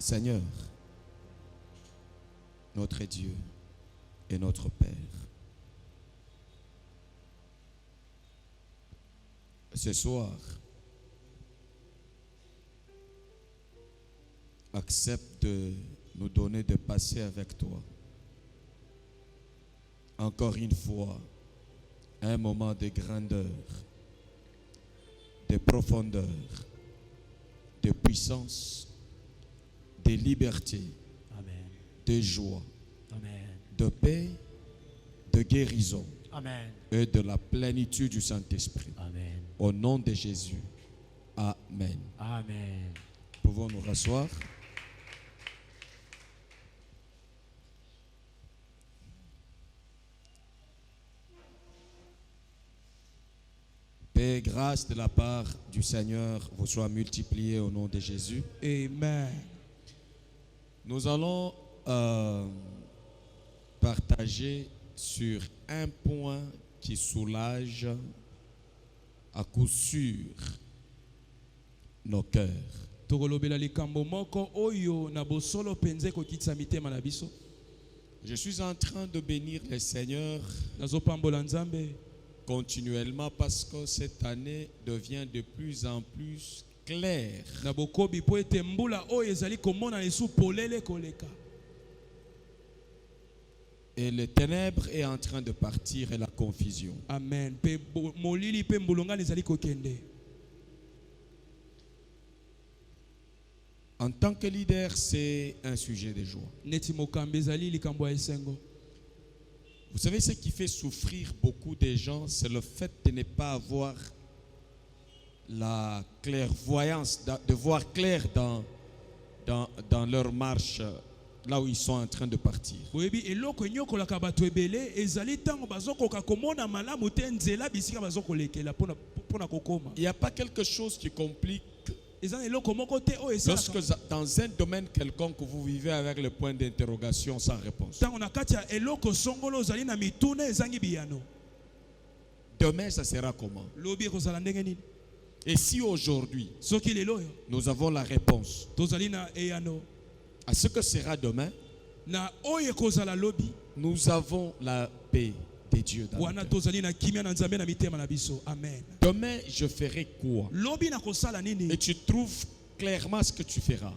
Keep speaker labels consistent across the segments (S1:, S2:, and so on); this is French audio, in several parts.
S1: Seigneur, notre Dieu et notre Père, ce soir, accepte de nous donner de passer avec toi encore une fois un moment de grandeur, de profondeur, de puissance, de liberté,
S2: Amen.
S1: de joie,
S2: Amen.
S1: de paix, de guérison
S2: Amen.
S1: et de la plénitude du Saint-Esprit.
S2: Amen.
S1: Au nom de Jésus. Amen.
S2: Amen.
S1: Pouvons nous rasseoir. Paix et grâce de la part du Seigneur vous soit multipliée au nom de Jésus.
S2: Amen.
S1: Nous allons partager sur un point qui soulage à coup sûr nos cœurs. Je suis en train de bénir le Seigneur continuellement parce que cette année devient de plus en plus claire. Et les ténèbres est en train de partir et la confusion.
S2: Amen.
S1: En tant que leader, c'est un sujet de joie. Vous savez, ce qui fait souffrir beaucoup de gens, c'est le fait de ne pas avoir la clairvoyance, de voir clair dans leur marche, là où ils sont en train de partir. Il n'y a pas quelque chose qui complique. Lorsque dans un domaine quelconque vous vivez avec le point d'interrogation sans réponse. Demain, ça sera comment? Et si aujourd'hui, nous avons la réponse à ce que sera demain, nous avons la paix de Dieu dans notre cœur. Demain, je ferai quoi? Et tu trouves clairement ce que tu feras.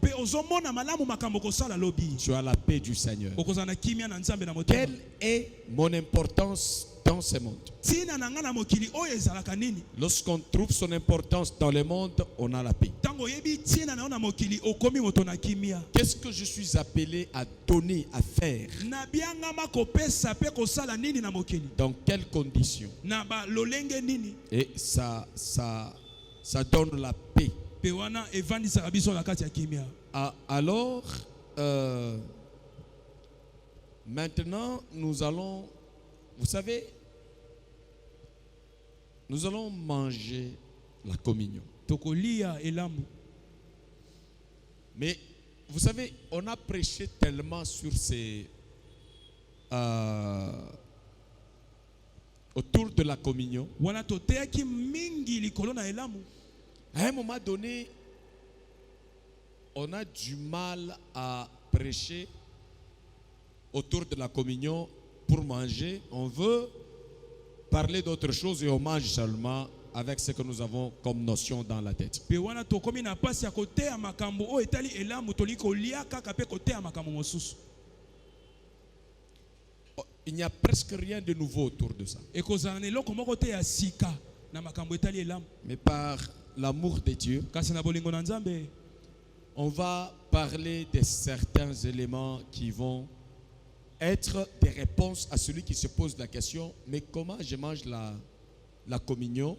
S1: Tu as la paix du Seigneur. Quelle est mon importance dans ce monde? Lorsqu'on trouve son importance dans le monde, on a la paix. Qu'est-ce que je suis appelé à donner, à faire? Dans quelles conditions? Et ça donne la paix. Alors, maintenant, nous allons, vous savez, nous allons manger la communion. Mais vous savez, on a prêché tellement sur ces autour de la communion. À un moment donné, on a du mal à prêcher autour de la communion pour manger. On veut parler d'autre chose et on mange seulement avec ce que nous avons comme notion dans la tête. Il n'y a presque rien de nouveau autour de ça. Mais par l'amour de Dieu, on va parler de certains éléments qui vont être des réponses à celui qui se pose la question, mais comment je mange la communion?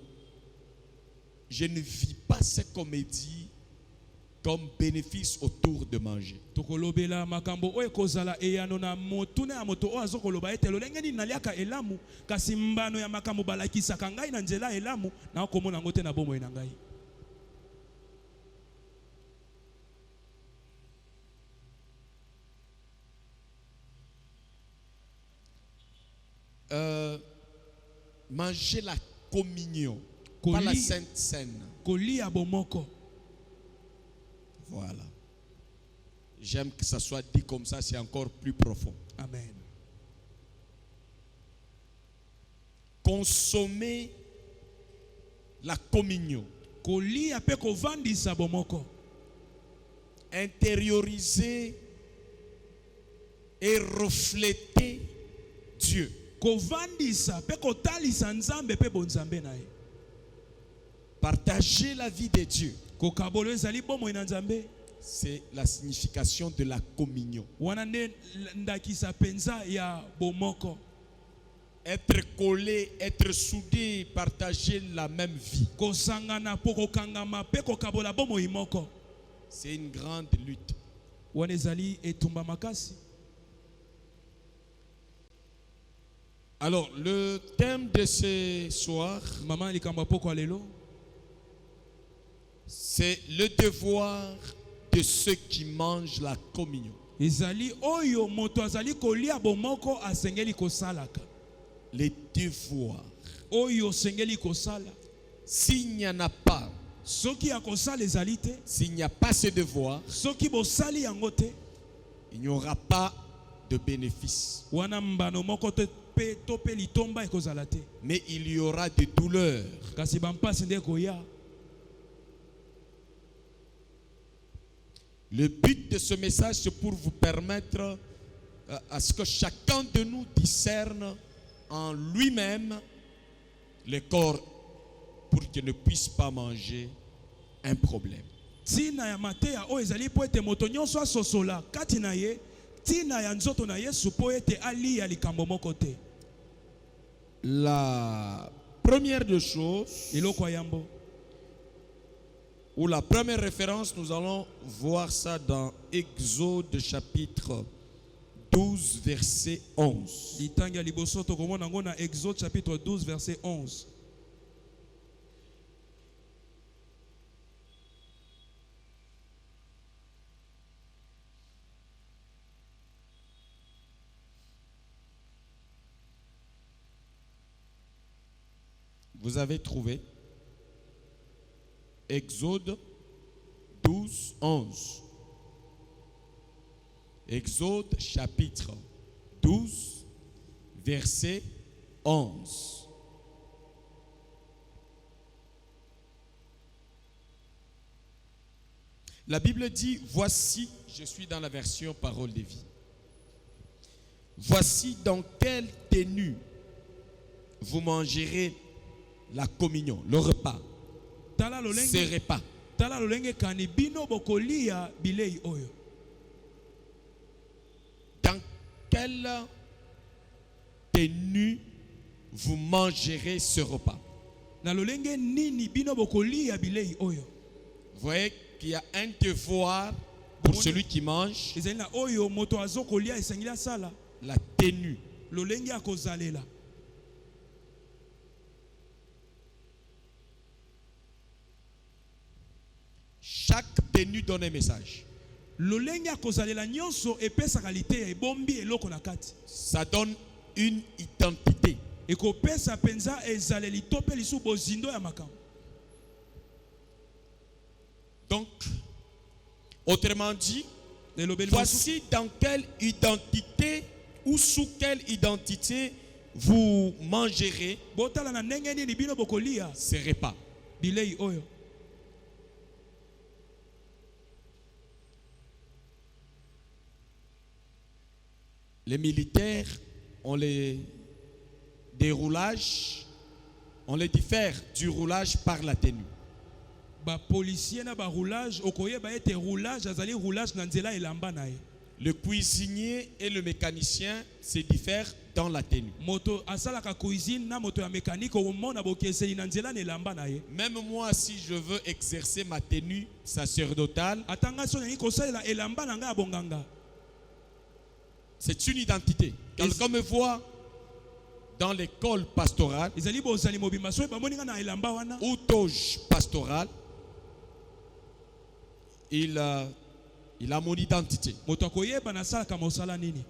S1: Je ne vis pas ce qu'on me dit comme bénéfice autour de manger. Manger la communion, pas la Sainte Seine. Voilà. J'aime que ça soit dit comme ça, c'est encore plus profond.
S2: Amen.
S1: Consommer la communion.
S2: Kolia pe kovandisa bomoko.
S1: Intérioriser et refléter Dieu.
S2: Kovandisa pe kotalisa nzambe pe bonzambe na ye.
S1: Partager la vie de Dieu.
S2: Kokabolo ezali bomo ina nzambe.
S1: C'est la signification de la communion.
S2: Wana nde ndakisa penza ya bomoko.
S1: Être collé, être soudé, partager la même vie.
S2: Kosangana po kokangama pe kokabola bomo imoko.
S1: C'est une grande lutte.
S2: Wana ezali etumba makasi.
S1: Alors, le thème de ce soir,
S2: Maman likamba poko alelo.
S1: c'est le devoir de ceux qui mangent la communion.
S2: Ezali oyo moto azali kolia bomoko asengeli kosalaka.
S1: Les devoirs.
S2: Oyo sengeli kosala.
S1: S'il n'y en a pas,
S2: Soki akosala ezali te.
S1: s'il n'y a pas ce devoir,
S2: Soki bosali yango te.
S1: il n'y aura pas de bénéfice.
S2: Wana mbano moko te pe to pe litomba ekozala te.
S1: Mais il y aura des douleurs.
S2: Kasi bampasi nde koya.
S1: Le but de ce message, c'est pour vous permettre à ce que chacun de nous discerne en lui-même le corps pour qu'il ne puisse pas manger un problème.
S2: Tina ya mateya o ezali po ete moto nyonso asosola kati na ye. Tina ya nzoto na Yesu po ete ali ya likambo moko te.
S1: La première des choses,
S2: Iloko yambo.
S1: ou la première référence, nous allons voir ça dans Exode chapitre 12, verset 11.
S2: Litangi ya liboso tokomona ngo na Exode chapitre 12 verset 11.
S1: Vous avez trouvé Exode 12, 11. Exode chapitre 12, verset 11. La Bible dit, voici, je suis dans la version Parole de vie. Voici dans quelle tenue vous mangerez la communion, le repas. Ce repas.
S2: Tala lolenge kani bino bokolia bilei oyo.
S1: Dans quelle tenue vous mangerez ce repas?
S2: Na lolenge nini bino bokolia bilei oyo.
S1: Vous voyez qu'il y a un devoir pour celui qui mange.
S2: Ezali na oyo moto azokolia esengila sala.
S1: La tenue.
S2: Lolenge akozalela.
S1: Chaque tenue donne un message.
S2: Lolenge akozalela nyonso epesa qualité ya ebombi eloko na kati.
S1: Ça donne une identité.
S2: Ekopesa penza ezaleli tope lisu bozindo ya makambo.
S1: Donc, autrement dit, voici dans quelle identité ou sous quelle identité vous mangerez
S2: botala na ndenge nini bino bokolia
S1: ce repas.
S2: bilei oyo.
S1: Les militaires ont les déroulages, on les diffère du roulage par la tenue.
S2: Ba policier na ba roulage okoye ba ete roulage azali roulage na nzela elamba na ye.
S1: Le cuisinier et le mécanicien se diffèrent dans la tenue.
S2: Moto asalaka cuisine na moto ya mécanique o mona bokeseli na nzela na elamba na ye.
S1: Même moi, si je veux exercer ma tenue sacerdotale,
S2: Atanga so ngi kosalela elamba na nga ya bonganga.
S1: c'est une identité. Quelqu'un me voit dans l'école pastorale
S2: Ezali bozali mobimba so ba moninga na elamba wana.
S1: ou toge pastorale, il a mon identité.
S2: Moto akoyeba na salaka mosala nini.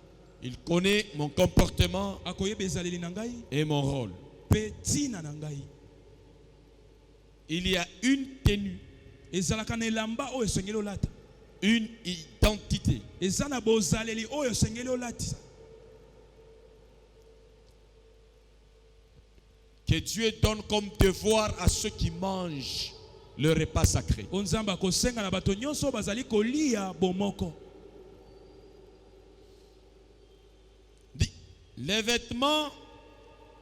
S1: Il connaît mon comportement
S2: Akoyeba ezaleli na ngai
S1: et mon rôle.
S2: pe tina na ngai.
S1: Il y a une tenue,
S2: Ezalaka na elamba o esengeli olata.
S1: une identité identité.
S2: eza na bozaleli oyo sengeli olatisa.
S1: Que Dieu donne comme devoir à ceux qui mangent le repas sacré.
S2: Onzamba kosenga na bato nyonso bazali kolia bomoko.
S1: Les vêtements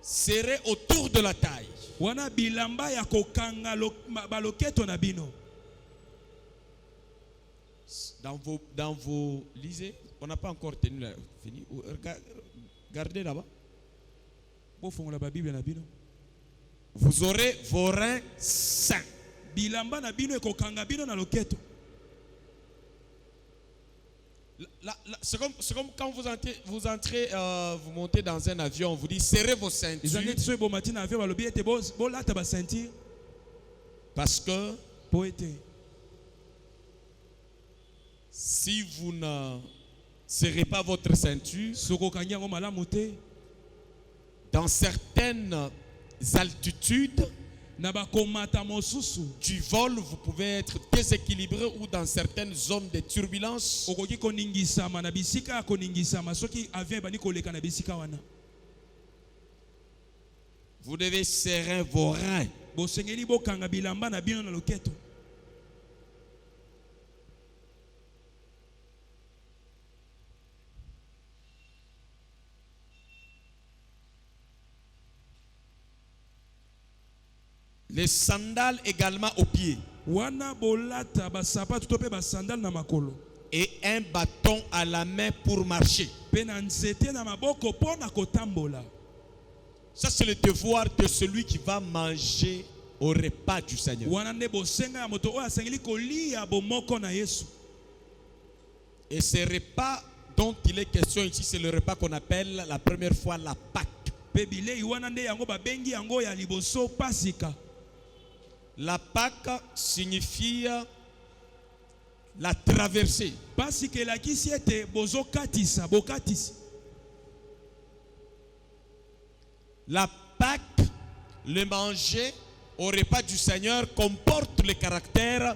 S1: seraient autour de la taille.
S2: Wana bilamba ya kokanga baloketo na bino.
S1: Dans vos lisez, on n'a pas encore tenu la fini. Regardez là-bas. Vous aurez vos reins sains.
S2: Bilamba na bino ekokanga bino na loketo.
S1: C'est comme quand vous entrez, vous montez dans un avion, on vous dit serrez vos ceintures. Parce que si vous ne serrez pas votre ceinture, dans certaines altitudes du vol, vous pouvez être déséquilibré ou dans certaines zones de turbulence. Vous devez serrer vos reins. Les sandales également aux pieds. Et un bâton à la main pour marcher. Ça, c'est le devoir de celui qui va manger au repas du Seigneur. Et ce repas dont il est question ici, c'est le repas qu'on appelle la première fois la Pâque. La Pâque signifie la traversée. La Pâque, le manger au repas du Seigneur comporte le caractère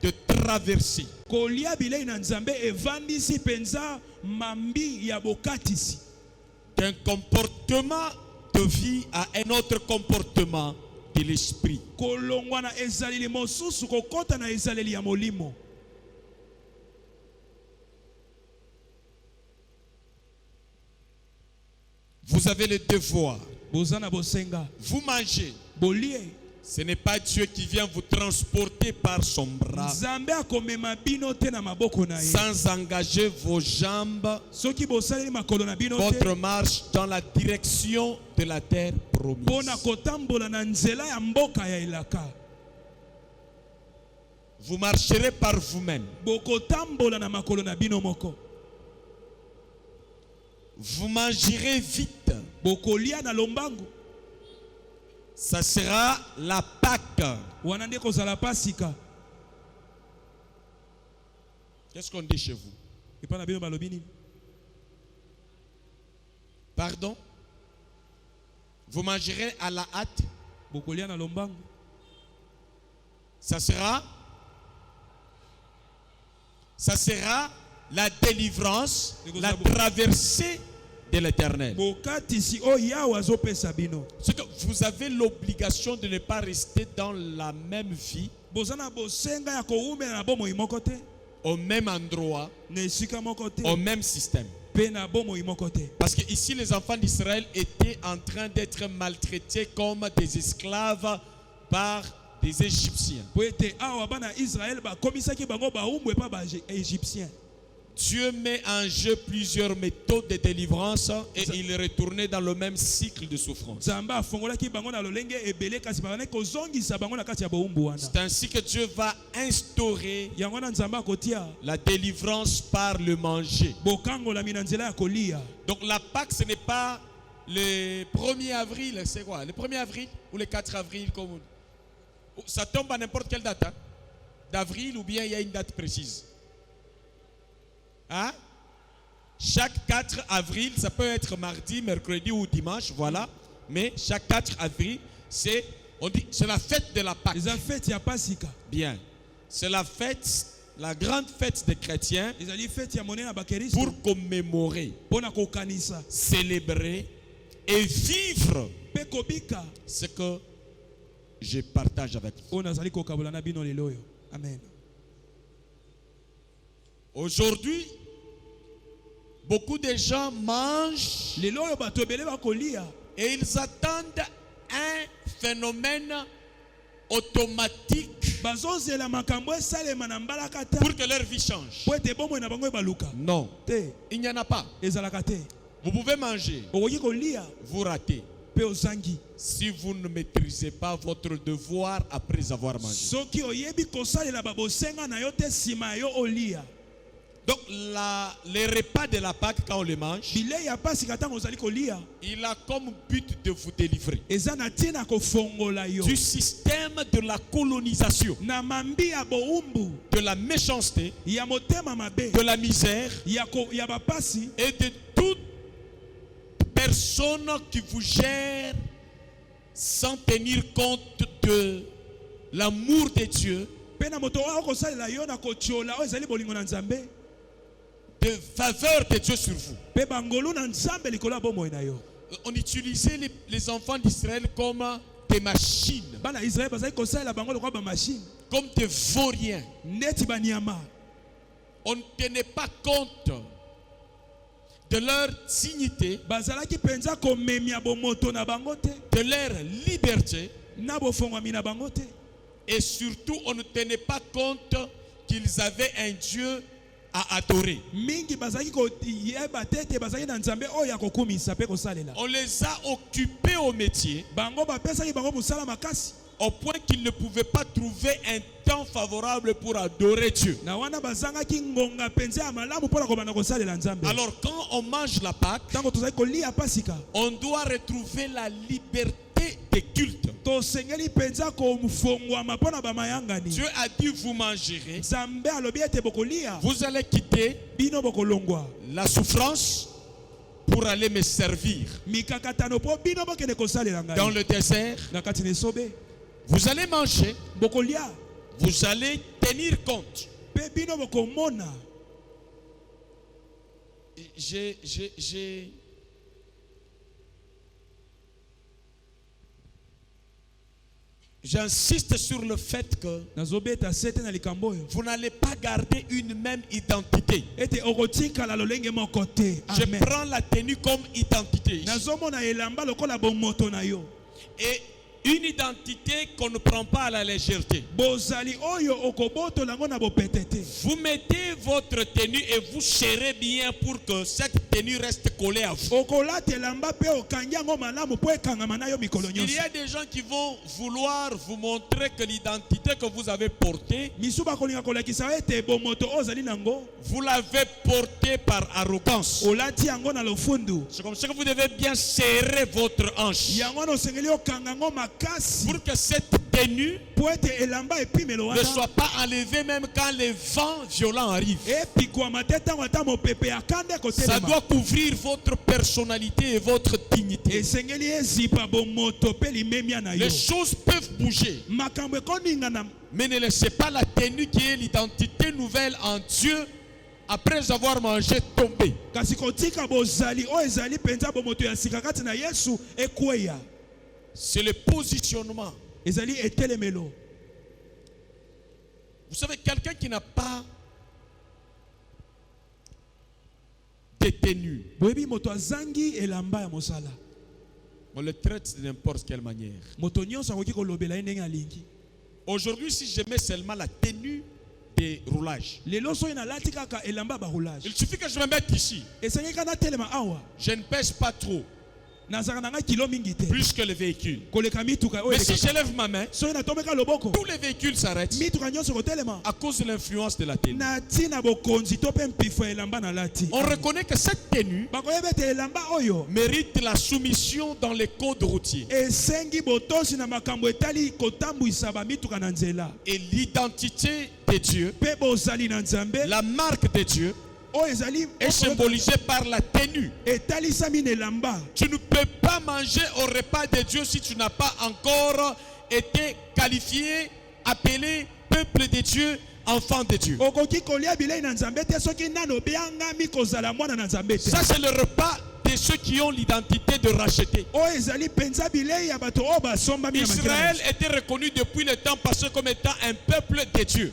S1: de traversée. D'un comportement de vie à un autre comportement de l'esprit. Vous avez le devoir. Vous mangez. Ce n'est pas Dieu qui vient vous transporter par son bras sans engager vos jambes, votre marche dans la direction de la terre promise. Vous marcherez par vous-même. Vous mangerez vite. Ça sera la Pâque. Qu'est-ce qu'on dit chez vous? Pardon? Vous mangerez à la hâte. Ça sera la délivrance, la traversée de l'Éternel. C'est que vous avez l'obligation de ne pas rester dans la même vie, au même endroit, au même système. Parce que ici les enfants d'Israël étaient en train d'être maltraités comme des esclaves par des Égyptiens. Dieu met en jeu plusieurs méthodes de délivrance et il retournait dans le même cycle de souffrance. C'est ainsi que Dieu va instaurer la délivrance par le manger. Donc la Pâque, ce n'est pas le 1er avril, c'est quoi? Le 1er avril ou le 4 avril comme... Ça tombe à n'importe quelle date, hein? D'avril ou bien il y a une date précise. Hein? Chaque 4 avril, ça peut être mardi, mercredi ou dimanche, voilà. Mais chaque 4 avril, c'est la fête de la Pâque. Bien. C'est la fête la grande fête des chrétiens pour commémorer, célébrer et vivre ce que je partage avec vous.
S2: Amen.
S1: Aujourd'hui, beaucoup de gens mangent et ils attendent un phénomène automatique pour que leur vie change. Non, il n'y en a pas. Vous pouvez manger, vous ratez. Si vous ne maîtrisez pas votre devoir après avoir mangé. Donc les repas de la Pâque, quand on les mange, il a comme but de vous délivrer du système de la colonisation, de la méchanceté, de la misère et de toute personne qui vous gère sans tenir compte de l'amour de Dieu, de faveur de Dieu sur vous. On utilisait les enfants d'Israël comme des machines, comme des vauriens. On ne tenait pas compte de leur dignité, de leur liberté, et surtout on ne tenait pas compte qu'ils avaient un Dieu à adorer. On les a occupés au métier au point qu'ils ne pouvaient pas trouver un temps favorable pour adorer Dieu. Alors quand on mange la Pâque, on doit retrouver la liberté de culte. Dieu a dit vous mangerez, vous allez quitter la souffrance pour aller me servir. Dans le désert, vous allez manger, vous allez tenir compte. J'insiste sur le fait que vous n'allez pas garder une même identité. Je prends la tenue comme identité. Et une identité qu'on ne prend pas à la légèreté. Vous mettez votre tenue et vous serrez bien pour que cette tenue reste collée à vous. Il y a des gens qui vont vouloir vous montrer que l'identité que vous avez portée, vous l'avez portée par arrogance. C'est comme ça que vous devez bien serrer votre hanche pour que cette tenue ne soit pas enlevée même quand les vents violents arrivent. Ça doit couvrir votre personnalité et votre dignité. Les choses peuvent bouger, mais ne laissez pas la tenue qui est l'identité nouvelle en Dieu après avoir mangé tomber. C'est le positionnement. Vous savez, quelqu'un qui n'a pas de tenue, on le traite de n'importe quelle manière. Aujourd'hui, si je mets seulement la tenue de roulage, il suffit que je me mette ici. Je ne pèse pas trop, plus que le véhicule. Mais si je lève ma main, tous les véhicules s'arrêtent à cause de l'influence de la tenue. On reconnaît que cette tenue mérite la soumission dans les codes routiers. Et l'identité de Dieu, la marque de Dieu, est symbolisée par la tenue. Tu ne peux pas manger au repas de Dieu si tu n'as pas encore été qualifié, appelé peuple de Dieu enfant de Dieu. Ça, c'est le repas de ceux qui ont l'identité de racheter. Israël était reconnu depuis le temps passé comme étant un peuple de Dieu.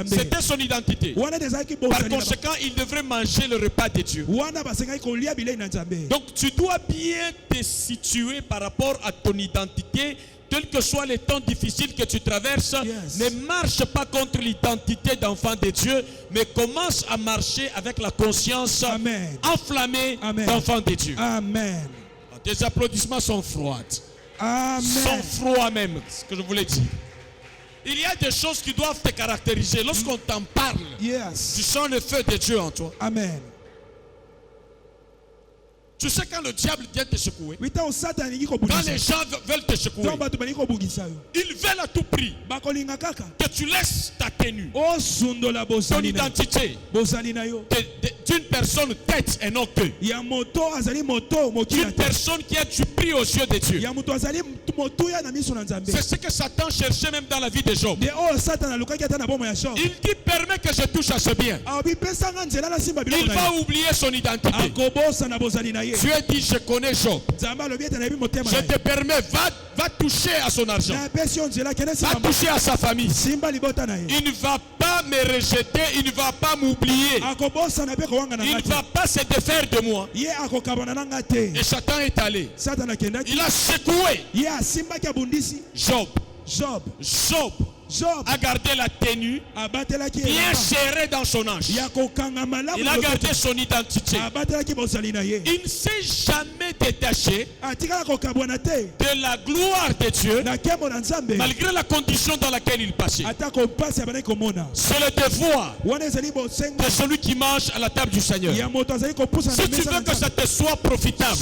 S1: C'était son identité. Par conséquent, il devrait manger le repas de Dieu. Donc tu dois bien te situer par rapport à ton identité. Quels que soient les temps difficiles que tu traverses, ne marche pas contre l'identité d'enfant de Dieu, mais commence à marcher avec la conscience enflammée d'enfant de Dieu.
S2: Amen.
S1: Tes applaudissements sont froids.
S2: Amen.
S1: Sont froids même, ce que je voulais dire. Il y a des choses qui doivent te caractériser. Lorsqu'on t'en parle, tu sens le feu de Dieu en toi.
S2: Amen.
S1: Tu sais quand le diable vient te secouer,
S2: Quand
S1: quand les gens veulent te secouer, ils veulent à tout prix que tu laisses ta tenue, ton identité d'une personne tête et non queue, d'une personne qui a du prix aux yeux de Dieu. C'est ce que Satan cherchait même dans la vie de Job. Il dit permet que je touche à ce bien. Il va oublier son identité. Dieu dit je connais Job. Je te permets, va toucher à son argent. Va toucher à sa famille. Il ne va pas me rejeter, il ne va pas m'oublier. Il ne va pas se défaire de moi. Et Satan est allé. Il a secoué Job. Job a gardé la tenue, bien serré dans son âge. Il a gardé son identité. Il ne s'est jamais détaché de la gloire de Dieu, malgré la condition dans laquelle il passait. C'est le devoir de celui qui mange à la table du Seigneur. Si tu veux que ça te soit profitable,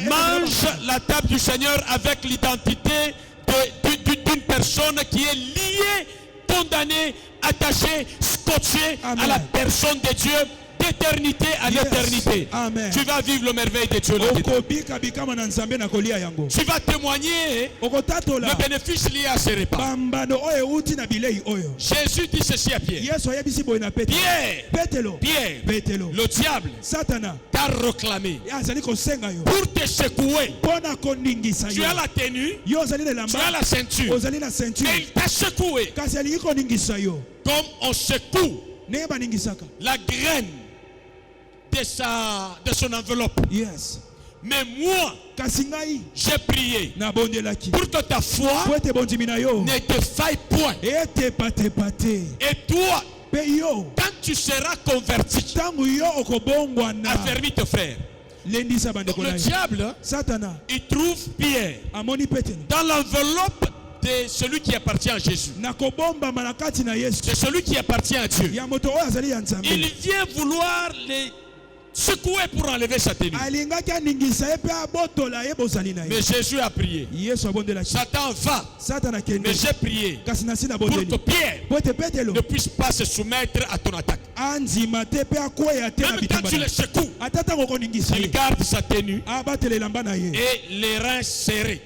S1: mange la table du Seigneur avec l'identité d'une personne qui est liée, condamnée, attachée, scotchée à la personne de Dieu d'éternité à l'éternité. Tu vas vivre le merveille de Dieu là-dedans. Tu vas témoigner le bénéfice lié à ce repas. Jésus dit ceci à Pierre. Pierre, le diable t'a réclamé pour te secouer. Tu as la tenue, tu as la ceinture, et il t'a secoué comme on secoue la graine de son enveloppe. Mais moi, j'ai prié pour que ta foi ne te faille point. Et toi, quand tu seras converti, affermis tes frères. Donc le diable, il trouve Pierre dans l'enveloppe de celui qui appartient à Jésus. C'est celui qui appartient à Dieu. Il vient vouloir les secouer pour enlever sa tenue. Mais Jésus a prié. Satan va. Mais j'ai prié pour que Pierre ne puisse pas se soumettre à ton attaque. Même quand tu le secoues, il garde sa tenue et les reins serrés.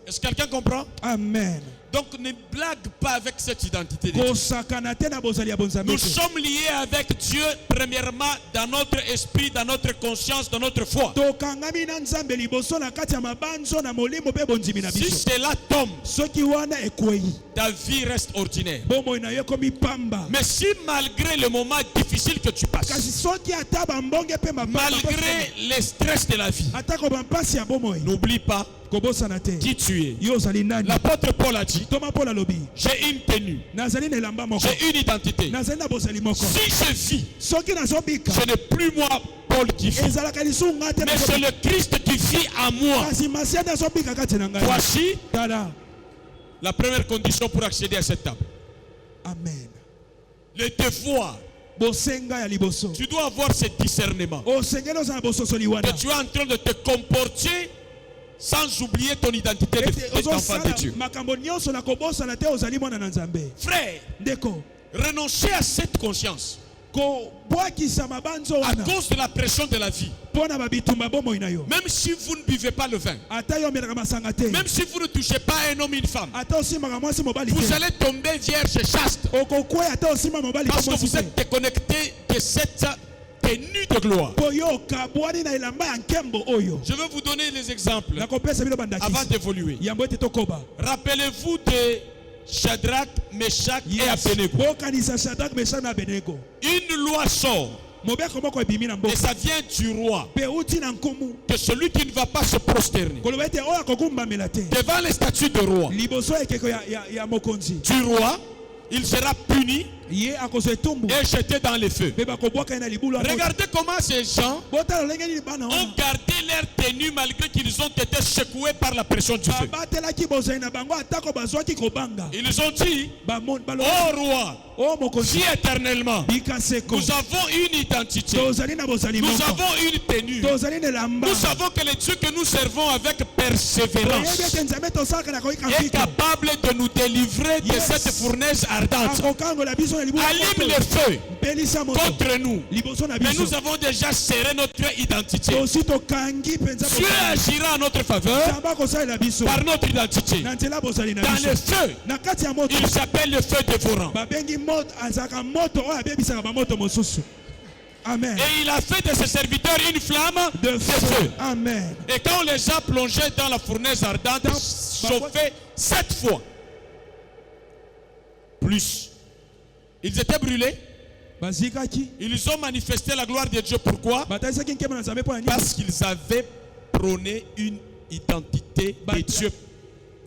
S1: Est-ce que quelqu'un comprend?
S2: Amen.
S1: Donc ne blague pas avec cette identité de Dieu. Nous sommes liés avec Dieu premièrement dans notre esprit, dans notre conscience, dans notre foi. Si cela tombe, ta vie reste ordinaire. Mais si malgré le moment difficile que tu passes, malgré les stress de la vie, n'oublie pas qui tu es. L'apôtre Paul a dit, j'ai une tenue, j'ai une identité. Si je vis, ce n'est plus moi Paul qui vit, mais c'est le Christ qui vit en moi. Voici la première condition pour accéder à cette table.
S2: Amen.
S1: Le devoir. Tu dois avoir ce discernement que tu es en train de te comporter sans oublier ton identité d'enfant de Dieu. Frère, renoncez à cette conscience. à cause de la pression de la vie. Même si vous ne buvez pas le vin, même si vous ne touchez pas un homme et une femme, vous allez tomber vierge chaste parce que vous êtes déconnecté de cette tenue de gloire. Je vais vous donner les exemples avant d'évoluer. Rappelez-vous de Shadrach, Meshach et Abednego. Une loi sort et ça vient du roi, que celui qui ne va pas se prosterner devant les statues de roi, du roi, il sera puni et jeté dans les feux. Regardez comment ces gens ont gardé leur tenue malgré qu'ils ont été secoués par la pression du feu. Ils ont dit: oh roi, vis éternellement. Nous avons une identité, nous avons une tenue, nous savons que le Dieu que nous servons avec persévérance est capable de nous délivrer de cette fournaise ardente. Allume le feu contre nous. Mais nous avons déjà serré notre identité. Dieu agira en notre faveur par notre identité. Dans le feu, il s'appelle le feu dévorant.
S2: Amen.
S1: Et il a fait de ses serviteurs une flamme de feu.
S2: Amen.
S1: Et quand on les a plongés dans la fournaise ardente, chauffés 7 fois, plus, ils étaient brûlés. Ils ont manifesté la gloire de Dieu. Pourquoi? Parce qu'ils avaient prôné une identité de Dieu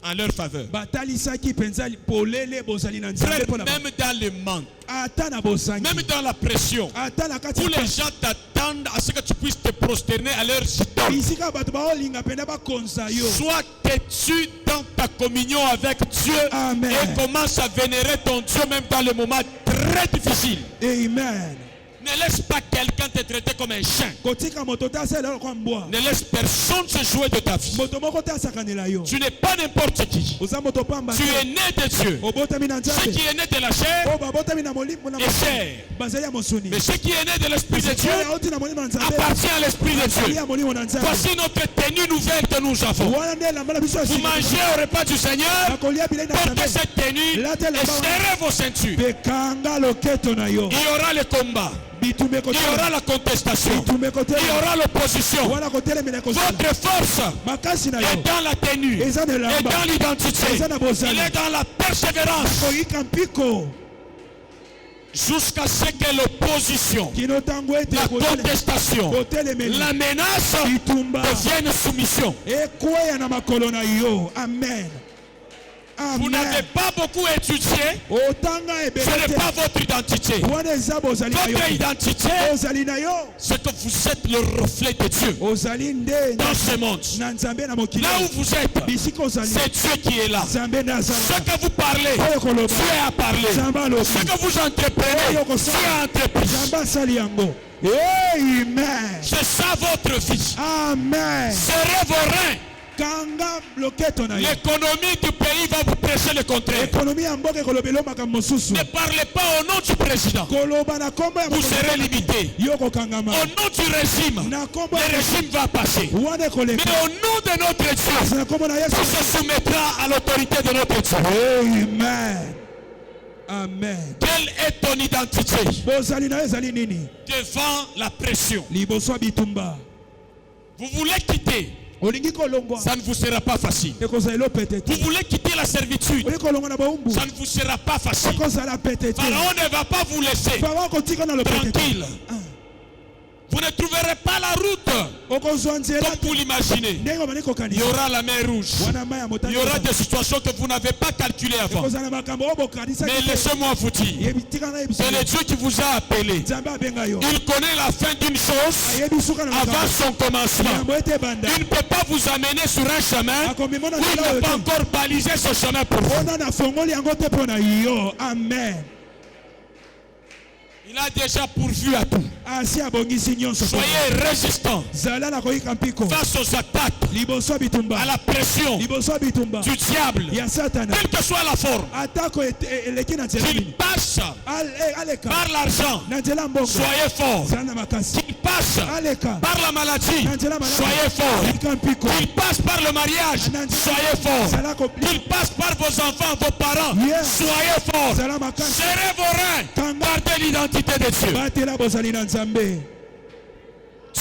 S1: en leur faveur. Même dans le manque, même dans la pression, où les gens t'attendent à ce que tu puisses te prosterner à leurs idoles, sois têtu dans ta communion avec Dieu.
S2: Amen.
S1: Et commence à vénérer ton Dieu même dans les moments très difficiles.
S2: Amen.
S1: Ne laisse pas quelqu'un te traiter comme un chien. Ne laisse personne se jouer de ta vie. Tu n'es pas n'importe qui. Tu es né de Dieu. Ce qui est né de la chair est chair. Mais ce qui est né de l'Esprit de Dieu appartient à l'Esprit de Dieu. Voici notre tenue nouvelle que nous avons. Vous mangez au repas du Seigneur, portez cette tenue et serrez vos ceintures. Il y aura le combat. Il y aura la contestation. Il y aura l'opposition. Votre force est dans la tenue, est dans l'identité, il est dans la persévérance. Jusqu'à ce que l'opposition, la contestation, la menace devienne soumission.
S2: Amen.
S1: Vous n'avez pas beaucoup étudié. Ce n'est pas votre identité. Votre identité, c'est que vous êtes le reflet de Dieu dans ce monde. Là où vous êtes, c'est Dieu qui est là. Ce que vous parlez, Dieu a parlé. Ce que vous entreprenez, Dieu a entrepris.
S2: Amen.
S1: C'est ça votre vie.
S2: Amen.
S1: Serrez vos reins. L'économie du pays va vous prêcher le contraire. Ne parlez pas au nom du président. Vous serez limité. Au nom du régime, le régime va passer. Mais au nom de notre Dieu, on se soumettra à l'autorité de notre Dieu.
S2: Amen. Amen.
S1: Quelle est ton identité devant la pression? Vous voulez quitter, ça ne vous sera pas facile. Vous voulez quitter la servitude, ça ne vous sera pas facile. Pharaon ne va pas vous laisser tranquille. Vous ne trouverez pas la route comme vous l'imaginez. Il y aura la mer rouge. Il y aura des situations que vous n'avez pas calculées avant. Mais laissez-moi vous dire, c'est le Dieu qui vous a appelé. Il connaît la fin d'une chose avant son commencement. Il ne peut pas vous amener sur un chemin où il n'a pas encore balisé ce chemin pour vous.
S2: Amen.
S1: Il a déjà pourvu à tout.
S2: asi abongisi nyonso.
S1: Soyez résistants
S2: Zala na koyika mpiko
S1: face aux attaques,
S2: liboso ya bitumba
S1: à la pression
S2: liboso ya bitumba
S1: du diable,
S2: ya satana
S1: quelle que soit la forme,
S2: atako eleki na nzela
S1: qu'il
S2: nini
S1: passe
S2: aleka
S1: par l'argent.
S2: na nzela mbongo
S1: Soyez forts.
S2: zala na makasi
S1: Qu'il passe
S2: aleka
S1: par la maladie.
S2: na nzela maladi
S1: Soyez forts.
S2: yika mpiko
S1: Qu'il passe par le mariage. Soyez forts.
S2: zala kopli
S1: Qu'il passe par vos enfants, vos parents.
S2: Yes.
S1: Soyez forts.
S2: zala makasi
S1: Serrez vos reins. Gardez l'identité de Dieu.
S2: batela bozali na nzambe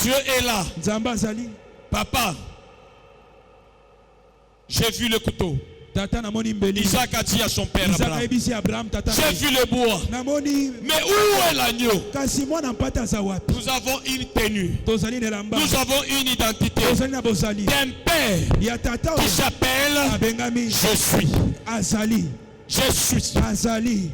S1: Dieu est là.
S2: nzambe azali
S1: Papa, j'ai vu le couteau.
S2: tata namoni mbeli
S1: Isaac a dit à son père
S2: Isaac
S1: Abraham,
S2: ayebisi Abraham tata
S1: j'ai vu le bois.
S2: namoni
S1: Mais où est l'agneau?
S2: kasi mwana mpata aza wapi
S1: Nous avons une tenue.
S2: tozali na elamba
S1: Nous avons une identité
S2: tozali na bozali
S1: d'un père
S2: ya tata
S1: qui
S2: oyo
S1: s'appelle
S2: abengami
S1: Je suis.
S2: azali
S1: Je suis.
S2: azali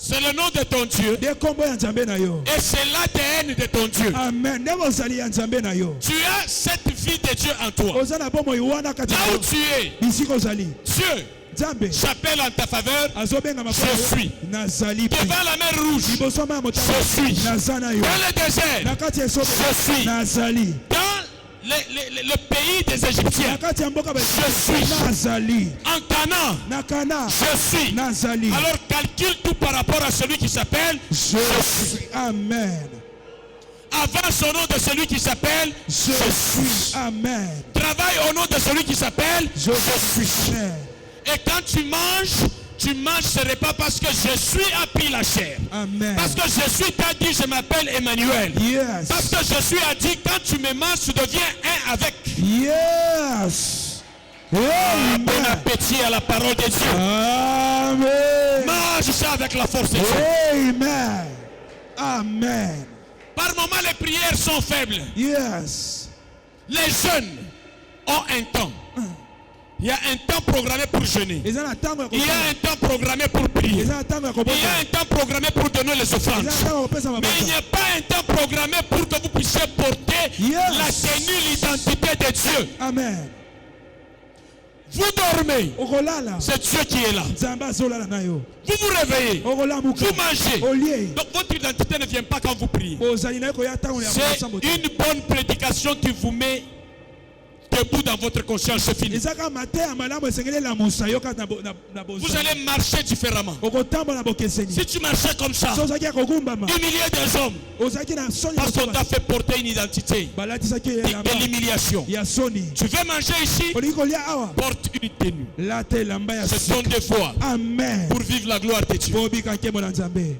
S1: C'est le nom de ton Dieu
S2: de kombo ya nzambe na yo
S1: et c'est l'ADN de ton Dieu.
S2: amen nde bozali ya nzambe na yo
S1: Tu as cette vie de Dieu en toi.
S2: oza na bomoi wana kati
S1: Là
S2: na
S1: où
S2: yo
S1: tu es,
S2: bisika ozali
S1: Dieu
S2: nzambe
S1: s'appelle en ta faveur.
S2: azobenga
S1: Je suis.
S2: nazali mpe
S1: Devant la mer rouge,
S2: liboso ma ya motane
S1: je suis.
S2: naza na yo
S1: Dans le désert,
S2: na kati ya esobe
S1: je suis.
S2: nazali
S1: Dans le pays des
S2: na
S1: Égyptiens,
S2: kati ya mboka
S1: je suis.
S2: nazali
S1: En Canaan,
S2: na kana
S1: je suis.
S2: nazali
S1: Alors calcule tout par rapport à celui qui s'appelle
S2: je suis amen
S1: avant son nom de celui qui s'appelle
S2: je suis amen
S1: Travaille au nom de celui qui s'appelle
S2: je suis amen
S1: Et quand tu manges ce repas parce que je suis a pris la chair.
S2: amen
S1: Parce que je suis t'a dit je m'appelle Emmanuel.
S2: yes
S1: Parce que je suis a dit quand tu me manges tu deviens un avec.
S2: yes
S1: Bon
S2: amen
S1: appétit à la parole de Dieu.
S2: amen
S1: Mange ça avec la force de Dieu.
S2: amen amen
S1: Par moments les prières sont faibles.
S2: yes
S1: Les jeunes ont un temps. Il y a un temps programmé pour jeûner.
S2: eza na ntango ya
S1: Il y a
S2: kosala
S1: un temps programmé pour prier.
S2: eza na ntango ya
S1: Il y
S2: kobota
S1: a un temps programmé pour donner les offrandes.
S2: eza na ntango ya kopesa
S1: Mais il n'y
S2: mabota
S1: a pas un temps programmé pour que vous puissiez porter
S2: Yes.
S1: la tenue, l'identité de Dieu.
S2: amen
S1: Vous dormez,
S2: okolala
S1: c'est Dieu qui est là.
S2: nzambe azolala na yo
S1: Vous vous réveillez,
S2: okolamuka
S1: vous mangez.
S2: olie
S1: Donc votre identité ne vient pas quand vous priez.
S2: bozali na ye koya ntango ya
S1: C'est
S2: kosambo te
S1: une bonne prédication qui vous met debout dans votre conscience. C'est fini.
S2: eza kaka mateya malamu esengeli elamusa yo kati na
S1: Vous
S2: bozali
S1: allez marcher différemment.
S2: okotambola bokeseni
S1: Si tu marchais comme ça,
S2: so ozalaki ya kogumbama
S1: humilier des hommes,
S2: ozalaki na soni
S1: parce qu'on t'a fait porter une identité
S2: balatisaki
S1: de
S2: elamba
S1: l'humiliation.
S2: ya soni
S1: Tu veux manger ici,
S2: olingi kolia awa
S1: porte une tenue.
S2: lata elamba ya
S1: C'est ton devoir
S2: amen
S1: pour vivre la gloire de Dieu.
S2: bobika nkembo na nzambe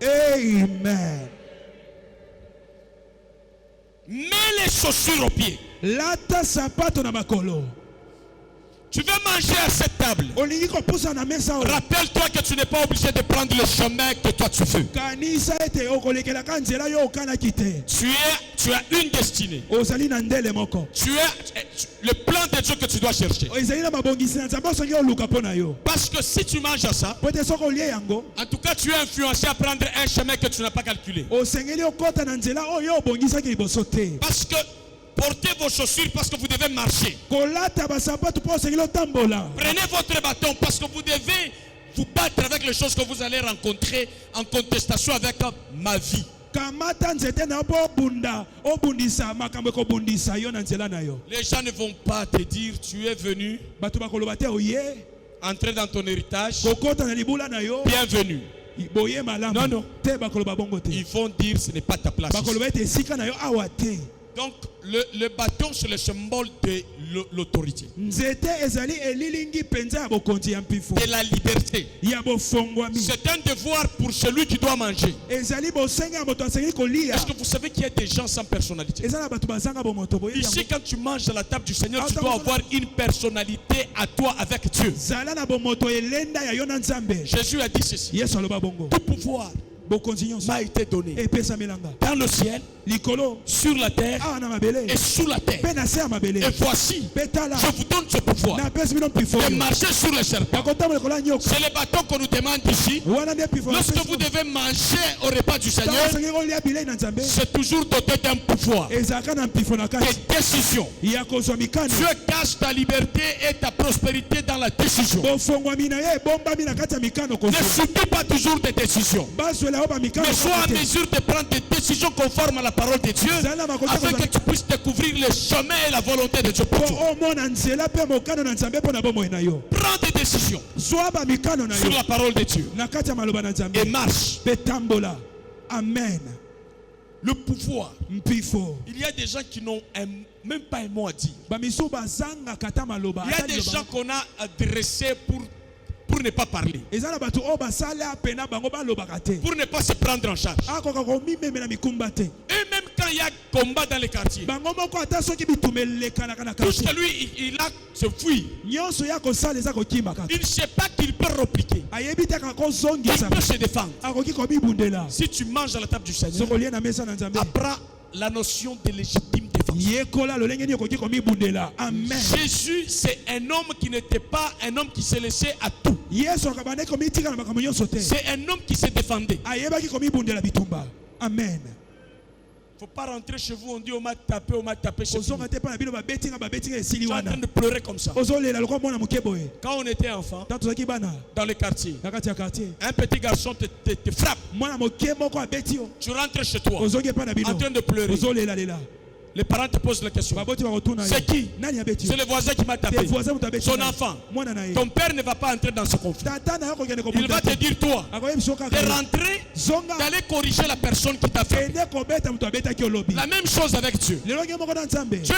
S2: amen
S1: Mets les chaussures aux pieds.
S2: lata sapato na makolo
S1: Tu veux manger à cette table.
S2: olingi kopusa na mesa oyo
S1: Rappelle-toi que tu n'es pas obligé de prendre le chemin que toi tu veux.
S2: kanisa ete okolekelaka nzela yo okanaki te
S1: Tu as une destinée.
S2: ozali na ndele moko
S1: Tu as le plan de Dieu que tu dois chercher.
S2: ezali na mabongisi na nzambe osongi oluka mpo na yo
S1: Parce que si tu manges à ça,
S2: po ete soki olie yango
S1: en tout cas tu es influencé à prendre un chemin que tu n'as pas calculé.
S2: osengeli okɔta na nzela oyo obongisaki liboso te
S1: Parce que portez vos chaussures parce que vous devez marcher.
S2: kolata basapato mpo osengeli otambola
S1: Prenez votre bâton parce que vous devez vous battre avec les choses que vous allez rencontrer en contestation avec ma vie.
S2: kamata nzete na yo mpo obundisa makambo ekobundisa yo na nzela na yo
S1: Les gens ne vont pas te dire tu es venu
S2: bato bakoloba te oye
S1: entrer dans ton héritage.
S2: kokɔta na libula na yo
S1: Bienvenue.
S2: boye malamu
S1: Non, non.
S2: te bakoloba bongo te
S1: Ils vont dire ce n'est pas ta place. ici.
S2: bakoloba ete esika na yo awa te
S1: Donc le bâton c'est le symbole de l'autorité,
S2: nzete ezali elilingi mpenza ya bokonzi ya mpifu
S1: de la liberté.
S2: ya bofongwami
S1: C'est un devoir pour celui qui doit manger.
S2: ezali bosenga ya moto asengeli kolia
S1: Est-ce que vous savez qu'il y a des gens sans personnalité?
S2: eza na bato bazanga bomoto boye
S1: Ici, quand tu manges à la table du Seigneur, tu
S2: Ah,
S1: dois
S2: d'accord.
S1: avoir une personnalité à toi avec Dieu.
S2: zala na bomoto elenda ya yo na nzambe
S1: Jésus a dit ceci.
S2: yesu aloba bongo
S1: Tout pouvoir
S2: bokonzi nyonso
S1: m'a été donné
S2: epesamelanga
S1: dans le ciel,
S2: likolo
S1: sur la terre
S2: awa na mabele
S1: et sous la terre.
S2: mpe na se ya mabele
S1: Et voici,
S2: mpe tala
S1: je vous donne ce pouvoir
S2: napesi bino mpifo
S1: de
S2: oyo
S1: marcher sur les serpents.
S2: bakotambola likolo ya nyoka
S1: C'est le bâton qu'on nous demande ici.
S2: wana nde mpifo
S1: Lorsque vous devez manger au repas du
S2: ntango
S1: Seigneur,
S2: osengeli kolia bilei na nzambe
S1: c'est toujours doté d'un pouvoir,
S2: ezalaka na mpifo na kati
S1: des décisions.
S2: ya kozwa mikano
S1: Dieu cache ta liberté et ta prospérité dans la décision. Ne subis pas toujours des décisions. Mais sois en mesure de prendre des décisions conformes à la parole de Dieu, afin que tu puisses découvrir le chemin et la volonté de Dieu pour toi. Prends des décisions sur la parole de Dieu et marche.
S2: Amen.
S1: Le pouvoir. Il y a des gens qui n'ont même pas un mot à dire. Il y a des gens qu'on a adressés pour ne pas parler, pour ne pas se prendre en charge. Et même quand il y a combat dans les quartiers, tout celui il a se fuit. Il ne sait pas qu'il peut répliquer. Il peut se défendre. Si tu manges à la table du Seigneur, apprends la notion de légitime défense. Jésus, c'est un homme qui n'était pas un homme qui se laissait à tout. C'est un homme qui se défendait.
S2: Amen.
S1: Il ne faut pas rentrer chez vous, on dit on m'a tapé, chez vous. Tu es en train de pleurer comme ça. Quand on était enfant, dans le quartier, un petit garçon te frappe. Tu rentres chez toi, en train de pleurer. Les parents te posent la question. C'est qui? C'est le voisin qui m'a tapé. Son enfant. Ton père ne va pas entrer dans ce conflit. Il va te dire toi de rentrer, d'aller corriger la personne qui t'a fait. La même chose avec Dieu. Dieu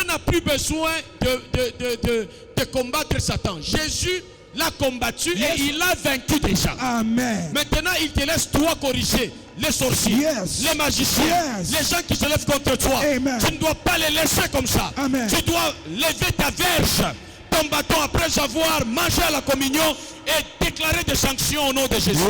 S1: n'a plus besoin de combattre Satan. Jésus l'a combattu et il l'a vaincu déjà.
S2: Amen.
S1: Maintenant, il te laisse toi corriger les sorciers, les magiciens, les gens qui se lèvent contre toi.
S2: Amen.
S1: Tu ne dois pas les laisser comme ça.
S2: Amen.
S1: Tu dois lever ta verge, ton bâton après avoir mangé à la communion et déclarer des sanctions au nom de Jésus.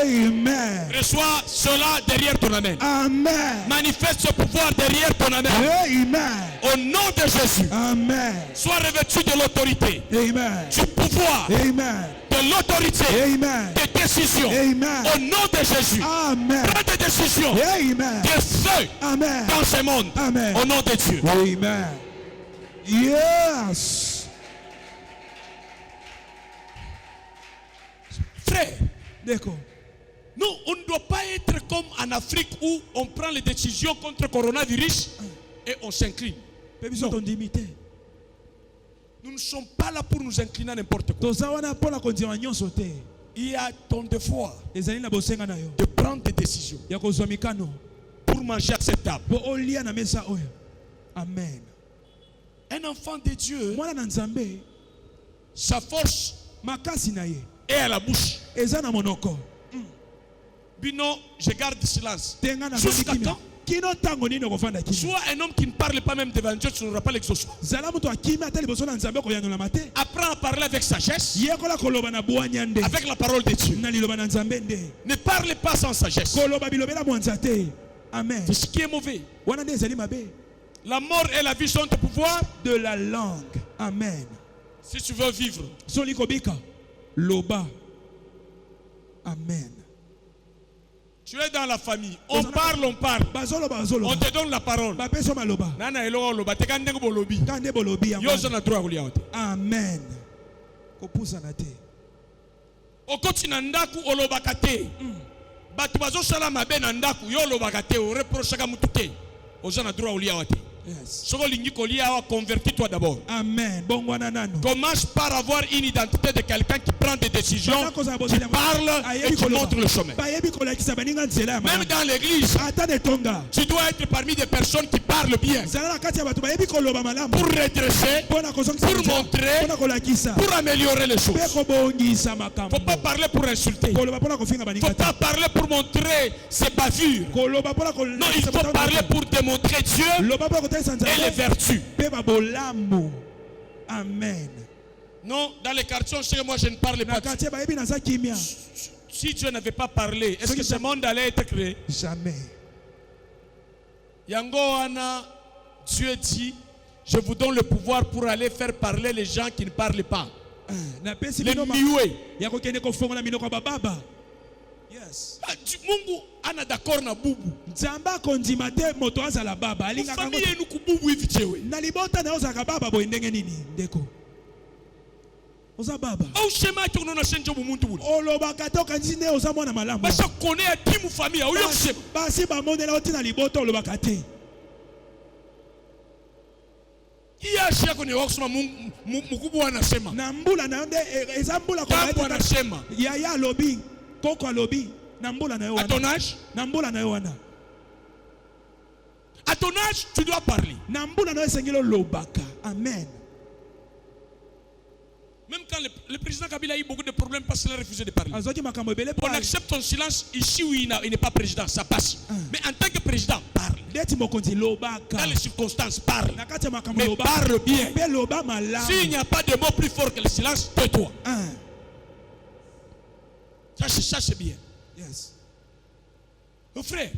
S2: Amen.
S1: Reçois cela derrière ton amen.
S2: Amen.
S1: Manifeste ce pouvoir derrière ton amen.
S2: Amen.
S1: Au nom de Jésus.
S2: Amen.
S1: Sois revêtu de l'autorité,
S2: Amen.
S1: du pouvoir,
S2: Amen.
S1: de l'autorité,
S2: Amen.
S1: des décisions.
S2: Amen.
S1: Au nom de Jésus.
S2: Amen.
S1: Prends des décisions.
S2: Amen.
S1: Des feux
S2: Amen.
S1: dans ce monde.
S2: Amen.
S1: Au nom de Dieu.
S2: Amen. Yes.
S1: Frère,
S2: D'accord.
S1: nous, on ne doit pas être comme en Afrique où on prend les décisions contre le coronavirus et on s'incline. Non. Nous ne sommes pas là pour nous incliner à n'importe quoi. Il y a ton devoir de prendre des décisions pour manger acceptable.
S2: Amen.
S1: Un enfant de Dieu, sa force est à la bouche. Bino, je garde silence. Jusqu'à quand? Soit un homme qui ne parle pas même devant Dieu, tu n'auras pas l'exaucement. Apprends à parler avec sagesse, avec la parole de Dieu. Ne parle pas sans sagesse.
S2: Amen.
S1: C'est ce qui est mauvais. La mort et la vie sont au pouvoir
S2: de la langue. Amen.
S1: Si tu veux vivre.
S2: Loba. Amen.
S1: Tu es dans la famille. On parle. On te donne la parole.
S2: Amen. Yes.
S1: Convertis-toi d'abord.
S2: Amen.
S1: Commence par avoir une identité de quelqu'un qui prend des décisions, qui parle et qui montre le chemin. Même dans l'église, tu dois être parmi des personnes qui parlent bien. Pour redresser, pour montrer, pour améliorer les choses. Il ne faut pas parler pour insulter. Il ne faut pas parler pour montrer ses bavures. Non, il faut parler pour démontrer Dieu et les vertus.
S2: Amen.
S1: Non, dans les quartiers, moi je ne parle pas. Si Dieu n'avait pas parlé, est-ce que ce monde allait être créé?
S2: Jamais.
S1: Yango Ana, Dieu dit, je vous donne le pouvoir pour aller faire parler les gens qui ne parlent pas. Les mioués. Yes. Mungu ana d'accord na bubu.
S2: Nzamba kondima te moto azala baba alinga
S1: kango. Famille nous kububu hivi chewe.
S2: Na libota na ozaka baba bo ndenge nini ndeko. oza baba
S1: Au schéma qui on a changé au monde.
S2: olobaka te okanisi nde oza mwana malamu
S1: Parce qu'on connaît à 10 famille. Au schéma.
S2: basi bamondela otina liboto olobaka te
S1: Il y a chien qu'on est au schéma. Mukubu wana schéma.
S2: na mbula na yo nde eza mbula
S1: Kambo wana schéma.
S2: yaya alobi koko alobi na mbula na yo
S1: À
S2: wana
S1: ton âge,
S2: na mbula na yo wana
S1: à ton âge, tu dois parler.
S2: na mbula na yo esengeli olobaka amen.
S1: Même quand le président Kabila a eu beaucoup de problèmes parce qu'il a refusé de parler.
S2: azwaki makambo ebele
S1: On accepte ton silence ici où il n'est pas président, ça passe. Mais en tant que président, parle.
S2: ndeti mokonzi lobaka
S1: Dans les circonstances, parle.
S2: na kati ya makambo
S1: Mais
S2: loba
S1: parle bien.
S2: mpe loba malamu
S1: S'il n'y a pas de mot plus fort que le silence, tais-toi. Ça c'est bien.
S2: yes.
S1: Mon frère,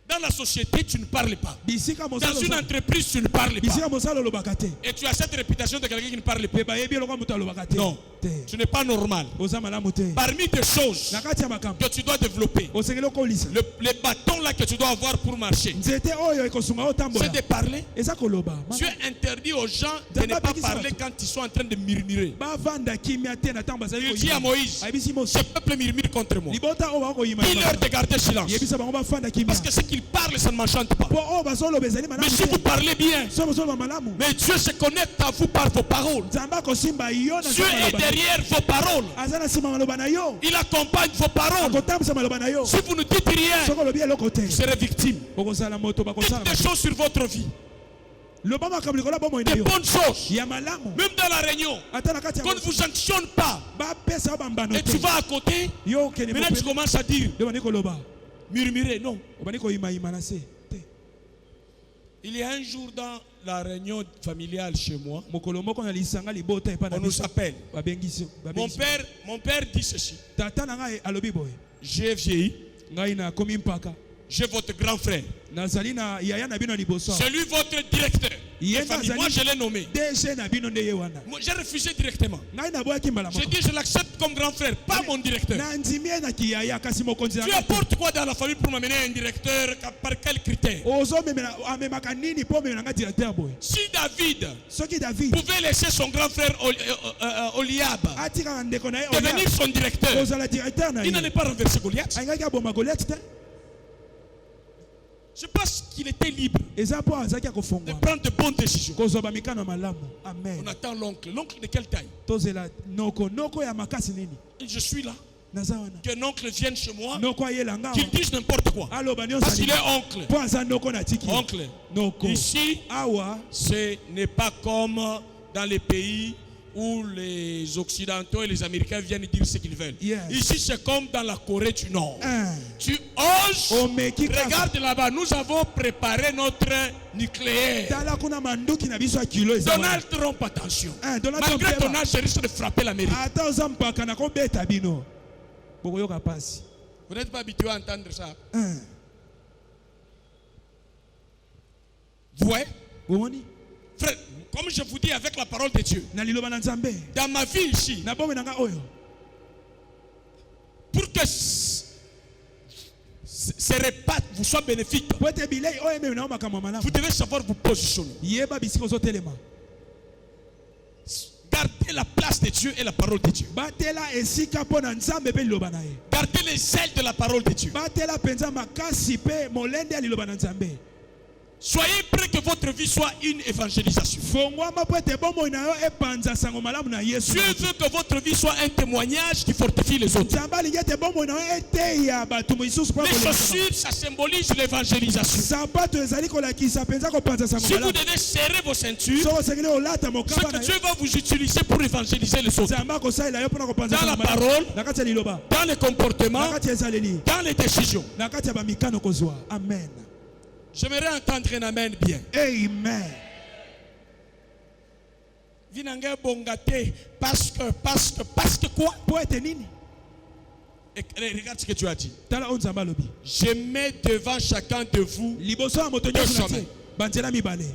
S1: dans la société, tu ne parles pas.
S2: bisika
S1: Dans une entreprise, tu ne parles pas.
S2: mosala olobaka te
S1: Et tu as cette réputation de quelqu'un qui ne parle pas.
S2: mpe bayebi eloko moto alobaka te
S1: Non,
S2: te
S1: ce n'est pas normal.
S2: oza malamu te
S1: Parmi tes choses
S2: na kati ya makambo
S1: que tu dois développer,
S2: osengeli okolisa
S1: les bâtons là que tu dois avoir pour marcher,
S2: nzete oyo ekosunga
S1: c'est
S2: otambola
S1: de parler.
S2: eza koloba
S1: Tu es interdit aux gens de ne pas parler quand ils sont en train de murmurer.
S2: bavanda kimia te na ntango bazali
S1: Il dit à Moïse,
S2: ayebisi mose
S1: ce peuple murmure contre moi.
S2: libota oyo bakoyima
S1: Dis-leur de garder silence.
S2: yebisa bango bafanda kimia
S1: Parce que ce qu'ils parlent, ça ne m'enchante pas.
S2: po oyo bazoloba ezali
S1: Mais
S2: malamu
S1: si vous parlez bien,
S2: so bozoloba malamu
S1: mais Dieu se connecte à vous par vos paroles.
S2: nzambe akosimba yo na
S1: Dieu est derrière vos paroles.
S2: aza na nsima maloba na yo
S1: Il accompagne vos paroles.
S2: akotambwisa maloba na yo
S1: Si vous ne dites rien,
S2: soki olobi eloko te
S1: vous serez victime.
S2: okozala moto bakosala
S1: Dites des choses sur votre vie.
S2: loba makambo likolo ya bomoi na
S1: Des
S2: yo
S1: bonnes choses.
S2: ya malamu
S1: Même dans la réunion,
S2: ata na kati
S1: qu'on ne vous sanctionne pas.
S2: bapesa yo bambano
S1: Et tu
S2: te
S1: vas à côté,
S2: yo okende
S1: maintenant tu commences à dire,
S2: nde bandi koloba
S1: murmurer. Non.
S2: obandi koyimayima na se te
S1: Il y a un jour dans la réunion familiale chez moi,
S2: mokolo moko na lisanga libota epa na
S1: on nous
S2: biso
S1: appelle.
S2: babengisi
S1: Mon père dit ceci.
S2: tata na ngai alobi boye
S1: J'ai vieilli.
S2: ngai nakomi mpaka
S1: J'ai votre grand frère.
S2: nazali na yaya na bino ya liboso
S1: C'est lui votre directeur de famille. Moi, je l'ai nommé.
S2: DG na bino nde ye wana
S1: Moi, j'ai refusé directement.
S2: ngai naboyaki mbala
S1: J'ai
S2: moko
S1: dit, je l'accepte comme grand frère, pas mon directeur.
S2: na ndimi ye na kiyaya kasi mokonzi na
S1: Tu
S2: ngai
S1: apportes quoi dans la famille pour m'amener un directeur? Par quel critère?
S2: amemaka nini mpo omemela nga directeur boye
S1: Si David
S2: soki david
S1: pouvait laisser son grand frère Oliab
S2: atikaka ndeko na ye
S1: devenir son directeur,
S2: kozala directeur na
S1: il
S2: ye
S1: n'allait pas renverser Goliath.
S2: alingaki aboma goliath te
S1: Je pense qu'il était libre
S2: eza mpo azalaki
S1: de
S2: akofongwa
S1: prendre de bonnes décisions.
S2: kozwa bamikano malamu
S1: On
S2: amen
S1: attend l'oncle. L'oncle de quelle taille?
S2: tozela noko ya makasi nini
S1: Et je suis là.
S2: naza wana
S1: Qu'un oncle vienne chez moi,
S2: noko ayela nga
S1: qu'il dise n'importe quoi.
S2: aloba nyonso
S1: Parce qu'il
S2: alingi.
S1: est oncle.
S2: mpo aza noko na tiki
S1: Oncle.
S2: noko
S1: Ici,
S2: awa
S1: ce n'est pas comme dans les pays où les Occidentaux et les Américains viennent dire ce qu'ils veulent.
S2: Yes.
S1: Ici, c'est comme dans la Corée du Nord. Tu oses,
S2: omeki kaka
S1: regarde là-bas, nous avons préparé notre nucléaire.
S2: tala kuna manduki na biso ya kilo eza wana.
S1: Donald Trump, attention.
S2: Donald Trump
S1: Malgré ton
S2: yeba.
S1: âge, je risque de frapper l'Amérique.
S2: ata oza mpaka na kobeta bino bokoyoka pasi
S1: Vous n'êtes pas habitué à entendre ça. Vous voyez?
S2: omoni
S1: Frère, comme je vous dis avec la parole de Dieu,
S2: na liloba na nzambe
S1: dans ma vie ici,
S2: na bomoi na nga oyo
S1: pour que ces repas vous soient bénéfiques,
S2: po ete bilei oyo ememi nao makambo ya malamu
S1: vous devez savoir vous positionner.
S2: yeba bisika ozotelema
S1: Gardez la place de Dieu et la parole de Dieu.
S2: batela esika mpo na nzambe mpe liloba na ye
S1: Gardez les ailes de la parole de Dieu.
S2: batela mpenza makasi mpe molende ya liloba na nzambe
S1: Soyez prêts que votre vie soit une évangélisation.
S2: fongwama po ete bomoi na yo epanza sango malamu na yesu
S1: Dieu veut que votre vie soit un témoignage qui fortifie les autres.
S2: nzambe alingi ete bomoi na yo eteya bato mosusu mpo
S1: Les
S2: akolekisa
S1: chaussures, ça symbolise l'évangélisation.
S2: sapato ezali kolakisa mpenza kopanza sango
S1: Si vous
S2: malamu
S1: devez serrer vos ceintures,
S2: soko osengeli olata
S1: c'est
S2: mokaba
S1: que
S2: na
S1: Dieu
S2: yo
S1: va vous utiliser pour évangéliser les autres.
S2: nzambe akosalela yo mpona kopanza
S1: Dans la
S2: sango malamu
S1: parole,
S2: na kati ya liloba
S1: dans les comportements,
S2: na kati ya ezaleli
S1: dans les décisions.
S2: na kati ya bamikano kozwa amen
S1: J'aimerais entendre un amen bien.
S2: amen
S1: Vinanga bongate, parce que quoi?
S2: po ete nini
S1: Et regarde ce que tu as dit.
S2: tala oyo nzambe alobi
S1: Je mets devant chacun de vous
S2: liboso ya moto
S1: Deux
S2: nyonso na
S1: chemins.
S2: tie banzela mibale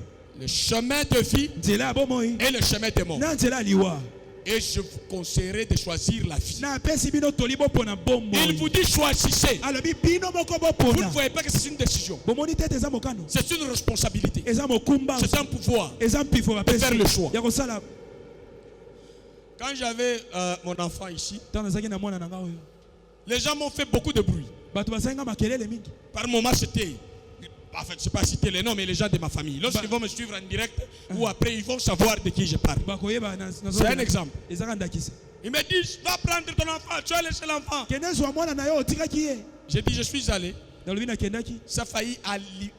S1: le chemin de vie
S2: nzela ya bomoi
S1: et le chemin de mort.
S2: na nzela ya liwa
S1: Et je vous conseillerais de choisir la vie.
S2: napesi bino toli bopona
S1: Il
S2: bomoi
S1: vous dit choisissez.
S2: alobi bino moko
S1: Vous ne
S2: bopona
S1: voyez pas que c'est une décision.
S2: bomoni te ete eza mokano
S1: C'est une responsabilité.
S2: eza mokumba
S1: C'est un pouvoir.
S2: eza mpifo
S1: faire le choix.
S2: ya kosala
S1: Quand j'avais mon enfant ici,
S2: Tant nazaki na mwana nanga oyo.
S1: les gens m'ont fait beaucoup de bruit.
S2: Bato basenga makelele mingi.
S1: Par moment, c'était... En fait, je ne sais pas citer les noms, mais les gens de ma famille. Lorsqu'ils vont me suivre en direct, ou après, ils vont savoir de qui je parle.
S2: Bakoyeba na
S1: C'est un exemple.
S2: Ezaka ndakisa.
S1: Ils me disent, va prendre ton enfant, tu as laissé l'enfant.
S2: Kende zwa mwana na yo otikaki ye.
S1: J'ai dit, je suis allé.
S2: Nalobi na kendaki.
S1: Ça a failli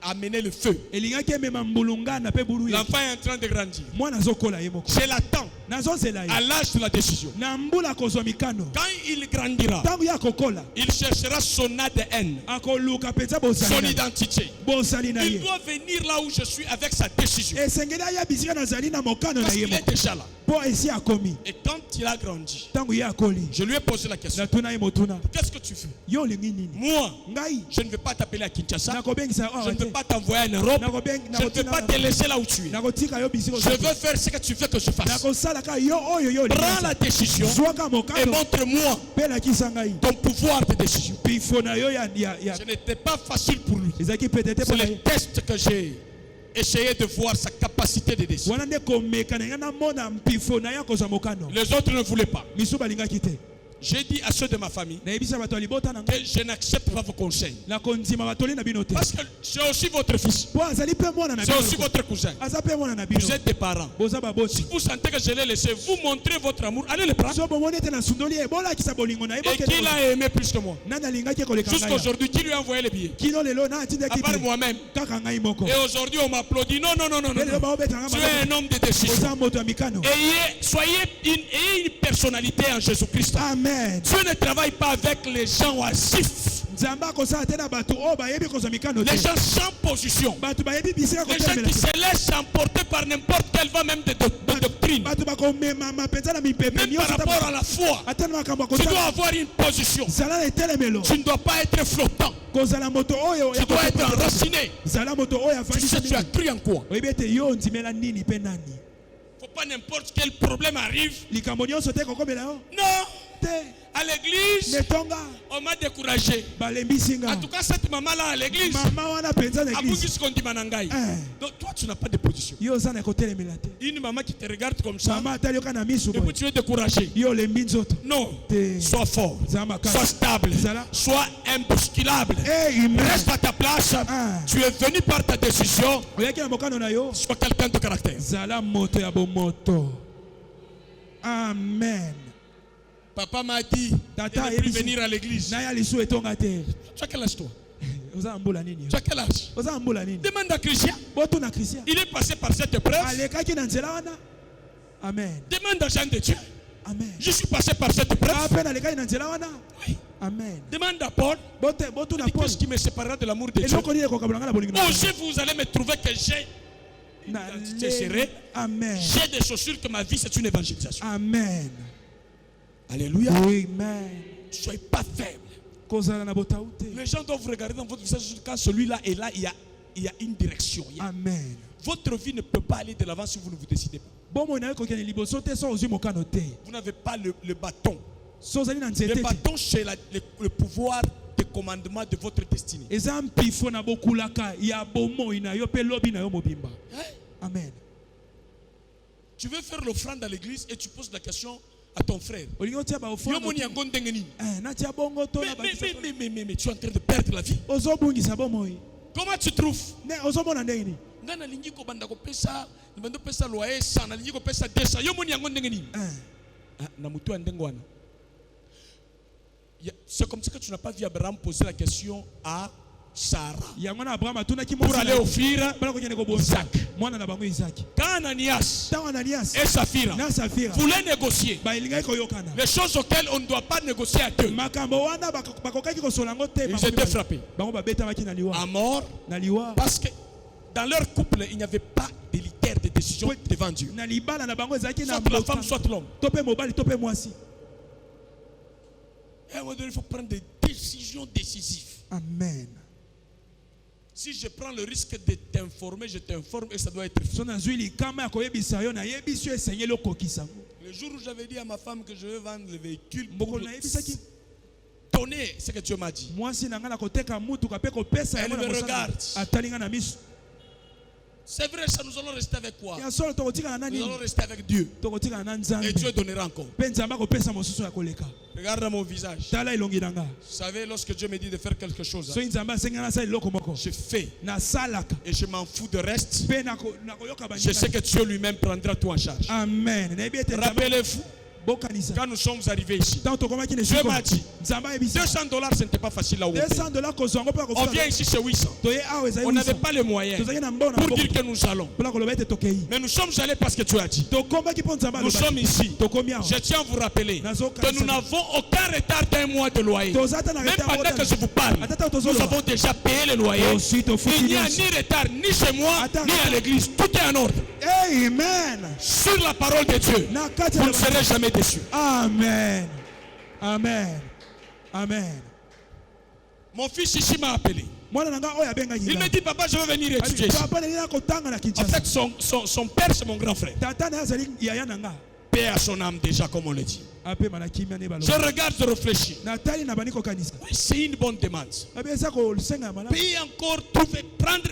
S1: amener le feu.
S2: Elingaki emema mbulungana pe bulu ye.
S1: L'enfant est en train de grandir.
S2: Mwana zokola ye moko.
S1: Je l'attends
S2: Nazozela ye.
S1: à l'âge de la décision.
S2: Na mbula kozwa mikano.
S1: Quand il grandira,
S2: Tangu ya kokola.
S1: il cherchera son ADN,
S2: Akoluka penza
S1: son
S2: bosali.
S1: identité.
S2: Bosali na
S1: Il
S2: ye.
S1: doit venir là où je suis avec sa décision.
S2: Esengeli ayabisika nazali na mokano na
S1: Parce
S2: ye
S1: qu'il est
S2: moko.
S1: déjà là.
S2: Po esi akomi.
S1: Et quand il a grandi,
S2: Tangu ye akoli.
S1: je lui ai posé la question.
S2: Natuna ye motuna.
S1: Qu'est-ce que tu fais?
S2: Yo olingi nini?
S1: Moi,
S2: Ngai.
S1: je ne vais pas t'appeler à Kinshasa.
S2: Nakobengisa
S1: Je ne veux pas t'envoyer en Europe. Je ne veux pas te laisser là où tu es.
S2: Nakotika yo bisiko.
S1: Je veux faire ce que tu veux que je fasse.
S2: Nakosala ka yo oyo yo.
S1: Prends la décision
S2: Zwaka
S1: et
S2: mokano.
S1: montre-moi
S2: Pela kisangai.
S1: ton pouvoir de décision.
S2: Pifo na yo ya.
S1: Ce n'était pas facile pour lui.
S2: Ezaki petete
S1: C'est
S2: pona
S1: le
S2: ye.
S1: test que j'ai essayé de voir sa capacité de décision.
S2: Wana nde komeka na ngana mona mpifo na ya kozwa mokano.
S1: Les autres ne voulaient pas.
S2: Misu balingaki te.
S1: J'ai dit à ceux de ma famille
S2: Na yebisa bato libota na ngai.
S1: que je n'accepte pas vos conseils.
S2: Na konzima batoli na bino te.
S1: Parce que c'est aussi votre fils.
S2: Po azali pe mwana na
S1: C'est
S2: bino.
S1: aussi votre cousin.
S2: Aza pe mwana na bino.
S1: Vous êtes des parents.
S2: Boza
S1: Si
S2: baboti.
S1: vous sentez que je l'ai laissé, vous montrez votre amour. Allez le prendre.
S2: So bomoni te na sundoli e bola kisa bolingo na
S1: Et
S2: eboke.
S1: qui l'a aimé plus que moi?
S2: Nana lingaki koleka ngai.
S1: Jusqu'à aujourd'hui, qui lui a envoyé les billets?
S2: Kino lelo na
S1: À
S2: atindaki
S1: part
S2: te.
S1: moi-même.
S2: Kaka ngai moko.
S1: Et aujourd'hui, on m'applaudit. Non, non, non, non, non.
S2: Lelo ba obeta
S1: Tu
S2: ngama.
S1: es un homme de décision.
S2: Boza moto ya mikano.
S1: Ayez une personnalité en Jésus-Christ.
S2: Amen.
S1: Dieu ne travaille pas avec les gens oisifs.
S2: Nzamba kosala te na bato o bayebi kozwa mikano te.
S1: Les gens sans position.
S2: Bato bayebi bisika
S1: Les gens
S2: kotemela.
S1: qui se laissent emporter par n'importe quelle va même de doctrine.
S2: Bato bakomema mapenza na mipepe
S1: Même par
S2: nyonso
S1: rapport à la foi.
S2: ata na makambo
S1: Tu dois
S2: kosala.
S1: avoir une position.
S2: Zala na etelemelo.
S1: Tu ne dois pas être flottant.
S2: Kozala moto oyo
S1: Tu dois être enraciné.
S2: Zala moto oyo
S1: Tu sais,
S2: afandisa
S1: tu as
S2: nini.
S1: cru en quoi?
S2: Oyebi ete yo ondimela nini pe nani.
S1: Faut pas n'importe quel problème arrive.
S2: Likambo nyonso te kokomela yo.
S1: Non.
S2: Te.
S1: À l'église,
S2: Netonga.
S1: on m'a découragé.
S2: Balembisi nga.
S1: En tout cas, cette maman-là à l'église,
S2: Mama wana penza na
S1: a
S2: église.
S1: ce qu'on dit Manangaï.
S2: Eh.
S1: Donc toi, tu n'as pas de position.
S2: Yo za na kotelemela te.
S1: Une maman qui te regarde comme ça,
S2: Mama atali yoka na misu
S1: et puis
S2: boy.
S1: tu es découragé.
S2: Yo lembi nzoto.
S1: Non.
S2: Te.
S1: Sois fort.
S2: Zama ka.
S1: Sois stable.
S2: Zala.
S1: Sois imbousculable.
S2: Amen.
S1: Reste à ta place.
S2: Ah.
S1: Tu es venu par ta décision.
S2: Oyaki na mokano na yo.
S1: Sois quelqu'un de caractère.
S2: Zala moto ya bomoto. Amen.
S1: Papa m'a dit
S2: Tata,
S1: de ne plus
S2: Ebisi.
S1: venir à l'église.
S2: Na ya lisu etonga te.
S1: Tu as quel âge toi?
S2: Oza mbula nini?
S1: Tu as quel âge?
S2: Oza mbula nini?
S1: Demande à Christian.
S2: Boto na Christian.
S1: Il est passé par cette épreuve.
S2: Alekaki na nzela wana. Amen.
S1: Demande à Jean de Dieu.
S2: Amen.
S1: Je suis passé par cette épreuve.
S2: Ape na lekaki na nzela wana.
S1: Oui.
S2: Amen.
S1: Demande à Paul.
S2: Boto na Paul.
S1: Qu'est-ce qui me séparera de l'amour de Dieu?
S2: Eloko nini kokabulanga na bolingo na
S1: Oh,
S2: Nzambe.
S1: vous allez me trouver que j'ai une
S2: Na
S1: identité
S2: le-
S1: serrée.
S2: Amen.
S1: J'ai des chaussures que ma vie c'est une évangélisation.
S2: Amen.
S1: Alléluia.
S2: Amen.
S1: Ne soyez pas faible.
S2: Kozala na botaute.
S1: Les gens doivent vous regarder dans votre visage quand celui-là est là, il y a une direction.
S2: Amen.
S1: Votre vie ne peut pas aller de l'avant si vous ne vous décidez pas.
S2: Bomo na ko kene liboso te so ozwi mokano te.
S1: Vous n'avez pas le bâton.
S2: So ozali na
S1: Le
S2: nzete te.
S1: bâton, c'est le pouvoir de commandement de votre destinée.
S2: Eza mpifo na bokulaka ya bomoi na yo pe lobi na yo mobimba.
S1: Hein?
S2: Amen.
S1: Tu veux faire l'offrande à l'église et tu poses la question à ton frère.
S2: Olingo tia ba
S1: Yo
S2: ofo.
S1: moni yango ndenge nini?
S2: Na tia bongo to na ba.
S1: Mais tu es en train de perdre la vie.
S2: Ozo bungisa bomoi.
S1: Comment tu trouves?
S2: Ne ozo mona ndenge ni.
S1: Nga nalingi ko banda ko pesa, banda pesa loyer 100, nalingi ko pesa 200. Yo moni yango ndenge nini? Na mutu ya ndenge wana. C'est comme ça que tu n'as pas vu Abraham poser la question à Sarah.
S2: Yango na Abraham atuna ki
S1: Pour aller offrir
S2: bala ko kene ko bonza.
S1: Isaac.
S2: Mwana na bango Isaac.
S1: Quand Ananias
S2: Tawa Ananias.
S1: et Saphira
S2: Na Safira.
S1: voulaient négocier
S2: Ba ilinga ko yokana.
S1: les choses auxquelles on ne doit pas négocier à deux,
S2: Makambo wana bakokaki ko solango te.
S1: ils étaient frappés
S2: Bango ba beta maki na liwa.
S1: à mort
S2: Na liwa.
S1: parce que dans leur couple, il n'y avait pas d'élitaire de décision devant Dieu.
S2: Na libala na bango ezaki na
S1: Soit la femme, soit l'homme.
S2: Tope mobali tope mwasi.
S1: Et à un moment donné, il faut prendre des décisions décisives.
S2: Amen.
S1: Si je prends le risque de t'informer, je t'informe et ça doit être fait.
S2: So na zwi likama ya koyebisa yo na yebisi yo esengeli okokisa.
S1: Le jour où j'avais dit à ma femme que je veux vendre le véhicule
S2: Mboko
S1: pour
S2: na yebisaki
S1: donner ce que Dieu m'a dit.
S2: mwasi na nga na koteka mutuka pe kopesa
S1: Elle
S2: yango na
S1: me
S2: kosala.
S1: regarde.
S2: Atali nga na miso.
S1: C'est vrai, ça, nous allons rester avec quoi?
S2: ya solo tokotika na
S1: Nous allons
S2: nani
S1: rester avec Dieu.
S2: tokotika na nzambe
S1: Et Dieu donnera encore.
S2: pe nzambe akopesa mosusu ya koleka
S1: Regarde mon visage.
S2: tala elongi na nga
S1: Vous savez, lorsque Dieu me dit de faire quelque chose,
S2: soki nzambe asengi nga nasala eloko moko
S1: je fais.
S2: nasalaka
S1: Et je m'en fous de reste.
S2: pe nakoyoka
S1: Je sais
S2: baninga
S1: que Dieu lui-même prendra tout en charge.
S2: amen nayebi ete nzambe
S1: Rappelez-vous,
S2: bokanisa
S1: quand nous sommes arrivés ici,
S2: ntango tokomaki na
S1: Dieu
S2: esiko
S1: m'a dit,
S2: nzambe ayebisa
S1: $200, ce n'était pas facile là où on paye.
S2: $200 kozwa yango mpo
S1: On
S2: akofika
S1: vient ici chez 800.
S2: toye awa ezali
S1: On n'avait
S2: 800
S1: pas les moyens
S2: tozalaki na mbona
S1: pour dire que nous allons.
S2: mpona koloba ete tokei
S1: Mais nous sommes allés parce que Dieu a dit.
S2: tokombaki mpo nzambe
S1: Nous sommes ici.
S2: tokomi awa
S1: Je tiens à vous rappeler
S2: Nazo
S1: que nous n'avons aucun retard d'un mois de loyer.
S2: toza ata na
S1: Même
S2: retard
S1: pendant que je vous parle,
S2: Atata
S1: nous
S2: tozoloba
S1: avons déjà payé le loyer.
S2: tosi tofuti
S1: Il n'y a
S2: nyonso
S1: ni retard ni chez moi,
S2: Attends,
S1: ni à l'église. Tout est en ordre.
S2: amen
S1: Sur la parole de Dieu,
S2: na kati
S1: vous
S2: ya
S1: ne serez jamais déçus.
S2: amen amen amen
S1: Mon fils ici m'a appelé.
S2: mwana na nga oyo abengaki
S1: Il me dit, papa, je veux venir étudier ici.
S2: papa nalinga kotanga na
S1: En
S2: kinshasa
S1: fait, son père, c'est mon grand frère.
S2: tata na ye azali yaya na nga
S1: Paix à son âme déjà, comme on le dit.
S2: apema na kimia ne
S1: Je
S2: baloba
S1: regarde, je réfléchis.
S2: natali na bani kokanisa
S1: Oui, c'est une bonne demande.
S2: abi eza kosenga ya malamu
S1: Puis encore, trouver, prendre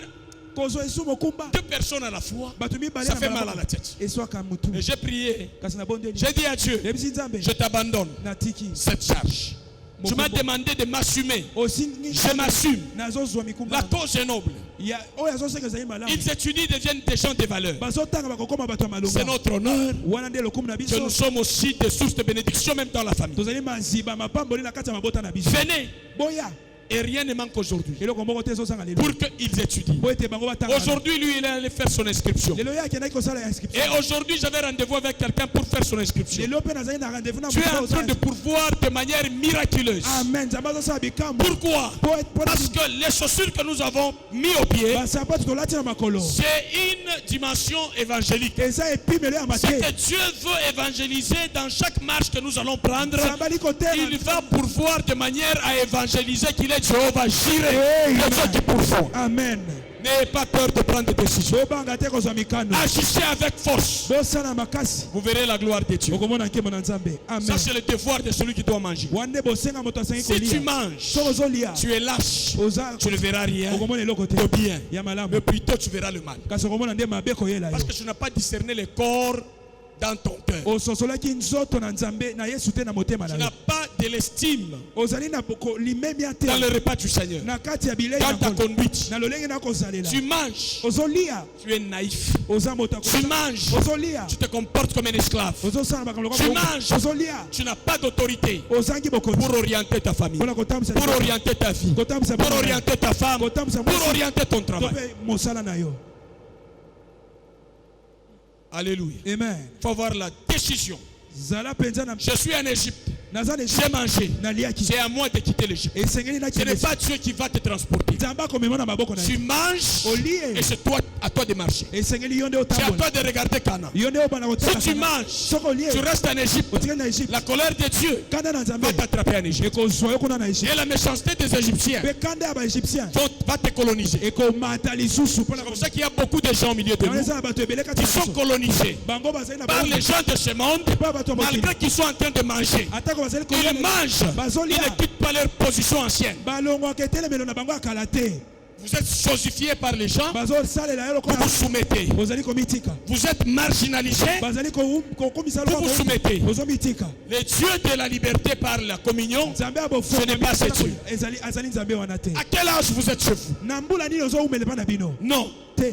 S2: kozwa esu mokumba
S1: 2 personnes à la fois,
S2: bato mibale
S1: ça
S2: na
S1: fait mal à
S2: balabala.
S1: la tête.
S2: eswaka mutu
S1: Et j'ai prié.
S2: kasi nabondeli
S1: J'ai dit à Dieu,
S2: yebisi nzambe
S1: je t'abandonne
S2: natiki
S1: cette charge. Tu m'as demandé de m'assumer.
S2: osingi
S1: Je m'assume.
S2: nazozwa mikumba
S1: La cause est noble.
S2: ya oyo azosenga ezali malamu
S1: Ils étudient, deviennent des gens de valeur.
S2: bazotanga bakokoma bato ya
S1: C'est
S2: malonga
S1: notre honneur
S2: wana nde lokumu na
S1: que
S2: biso
S1: nous sommes aussi des sources de bénédiction, même dans la famille.
S2: tozali maziba mapamboli na kati ya mabota na biso
S1: Venez,
S2: boya
S1: et rien ne manque aujourd'hui
S2: eloko moko te ezosanga lelo
S1: pour qu'ils étudient.
S2: po ete bango batanga
S1: Aujourd'hui, lui, il est allé faire son inscription.
S2: lelo ye akendaki kosala ya inscription
S1: Et aujourd'hui, j'avais rendez-vous avec quelqu'un pour faire son inscription.
S2: lelo mpe nazali na rendez-vous na
S1: Tu es en train de pourvoir de manière miraculeuse.
S2: amen nzambe azosala bikambo
S1: Pourquoi? Parce que les chaussures que nous avons mis au pied,
S2: basapato tolati na makolo
S1: c'est une dimension évangélique.
S2: eza epimelo ya
S1: C'est
S2: mate
S1: que Dieu veut évangéliser dans chaque marche que nous allons prendre.
S2: nzambe ali kotela
S1: Il va pourvoir de manière à évangéliser qu'il est Jéhovah Jireh,
S2: Amen.
S1: le Dieu qui pourvoit.
S2: amen
S1: N'ayez pas peur de prendre des décisions.
S2: bobanga te kozwa mikano
S1: Agissez avec force.
S2: bosala makasi
S1: Vous verrez la gloire de Dieu.
S2: okomona nkembo na nzambe
S1: Ça,
S2: amen
S1: c'est le devoir de celui qui doit manger.
S2: wande bosenga moto asengi
S1: Si tu
S2: kolia
S1: manges,
S2: soki ozolia
S1: tu es lâche,
S2: oza
S1: tu ne verras rien
S2: okomona eloko te
S1: de bien.
S2: ya malamu
S1: Mais plutôt, tu verras le mal.
S2: kasi okomona nde mabe koyela
S1: Parce
S2: yo
S1: que tu n'as pas discerné le corps dans ton cœur.
S2: ososolaki nzoto na nzambe na yesu te na motema
S1: Tu
S2: na
S1: n'as
S2: yo
S1: pas de l'estime
S2: ozali na limemia te
S1: dans le repas du Seigneur.
S2: na kati ya bilei
S1: Dans
S2: na
S1: ta
S2: nkolo.
S1: conduite,
S2: na lolenge na kozalela
S1: tu manges,
S2: ozolia
S1: tu es naïf.
S2: oza moto
S1: Tu manges,
S2: ozolia
S1: tu te comportes comme un esclave.
S2: ozosala makambo
S1: Tu manges.
S2: ozolia
S1: Tu n'as pas d'autorité
S2: ozangi bokozi
S1: pour orienter ta famille,
S2: mpona kotambisa
S1: pour orienter ta vie,
S2: kotambisa
S1: pour orienter ta femme,
S2: kotambisa
S1: pour orienter ton
S2: to
S1: travail.
S2: mpe mosala na yo
S1: Alléluia.
S2: amen
S1: Il faut avoir la décision.
S2: zala mpenza na
S1: Je suis en Égypte.
S2: naza na
S1: J'ai mangé.
S2: naliaki
S1: C'est à moi de quitter l'Égypte.
S2: esengeli
S1: Ce n'est pas Dieu qui va te transporter.
S2: nzambe akomema na maboko na
S1: Tu
S2: ye
S1: manges
S2: olie
S1: et c'est toi, à toi de marcher.
S2: esengeli yo nde
S1: C'est à
S2: otambola
S1: toi de regarder Cana.
S2: yo nde obana
S1: Si
S2: kotala
S1: tu
S2: kana.
S1: manges,
S2: soki olie
S1: tu restes en Égypte.
S2: otikali na egypte
S1: La colère de Dieu
S2: kanda na nzambe
S1: va t'attraper en Égypte.
S2: ekozwa yo kuna na
S1: Et
S2: egypte
S1: la méchanceté des Égyptiens
S2: mpe kanda ya baegyptien
S1: va te coloniser.
S2: ekomata lisusu mpona
S1: C'est comme ça qu'il y a beaucoup de gens au milieu de nous
S2: eza na bato ebele kati
S1: qui
S2: na
S1: sont
S2: biso
S1: colonisés
S2: bango bazali na
S1: par les gens de ce monde,
S2: mpa bato ya mokili
S1: malgré qu'ils sont en train de manger.
S2: atako bazali
S1: Ils
S2: kolia
S1: mangent, ils
S2: bazolia
S1: ne quittent pas leur position ancienne.
S2: balongwaka etelemelo na bango ya kala te
S1: Vous êtes chosifiés par les gens,
S2: bazosalela yo
S1: vous
S2: lokola
S1: vous soumettez.
S2: bozali komitika
S1: Vous êtes marginalisés,
S2: bazali kokomisa
S1: vous vous soumettez.
S2: bozomitika
S1: Le Dieu de la liberté par la communion.
S2: nzambe ya
S1: Ce n'est pas ce Dieu.
S2: azali nzambe wana te
S1: À quel âge vous êtes chez vous?
S2: na mbula nini ozoumela epa na bino
S1: Non.
S2: te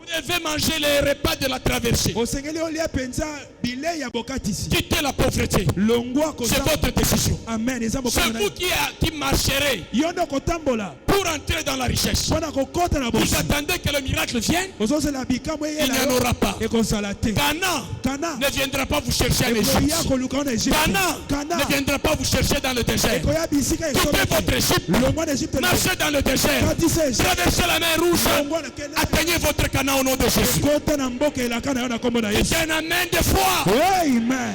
S1: Vous devez manger les repas de la traversée.
S2: osengeli olia mpenza bilei ya bokatisi
S1: Quittez la pauvreté.
S2: longwa
S1: C'est
S2: kozamba
S1: votre décision.
S2: amen eza
S1: C'est
S2: mokano na
S1: vous
S2: yo
S1: qui marcherez
S2: yo nde kotambola
S1: pour entrer dans la richesse.
S2: mpona kokɔta na
S1: Vous
S2: bosi
S1: attendez que le miracle vienne.
S2: ozozela bikambo
S1: Il
S2: eyela
S1: n'y en
S2: yo
S1: aura pas.
S2: ekozala te
S1: Cana
S2: kana
S1: ne viendra pas vous chercher en
S2: ekoya
S1: Égypte.
S2: koluka na egypte
S1: Cana
S2: kana
S1: ne viendra pas vous chercher dans le désert.
S2: ekoya bisika
S1: Quittez votre Égypte.
S2: longwa na egypte
S1: Marchez dans le désert.
S2: katisa egypte
S1: Traversez la mer rouge.
S2: longwa na kende
S1: Atteignez votre Cana au nom de Jésus.
S2: kota na mboka elaka na yo na kombo na yesu
S1: C'est un amen de foi.
S2: amen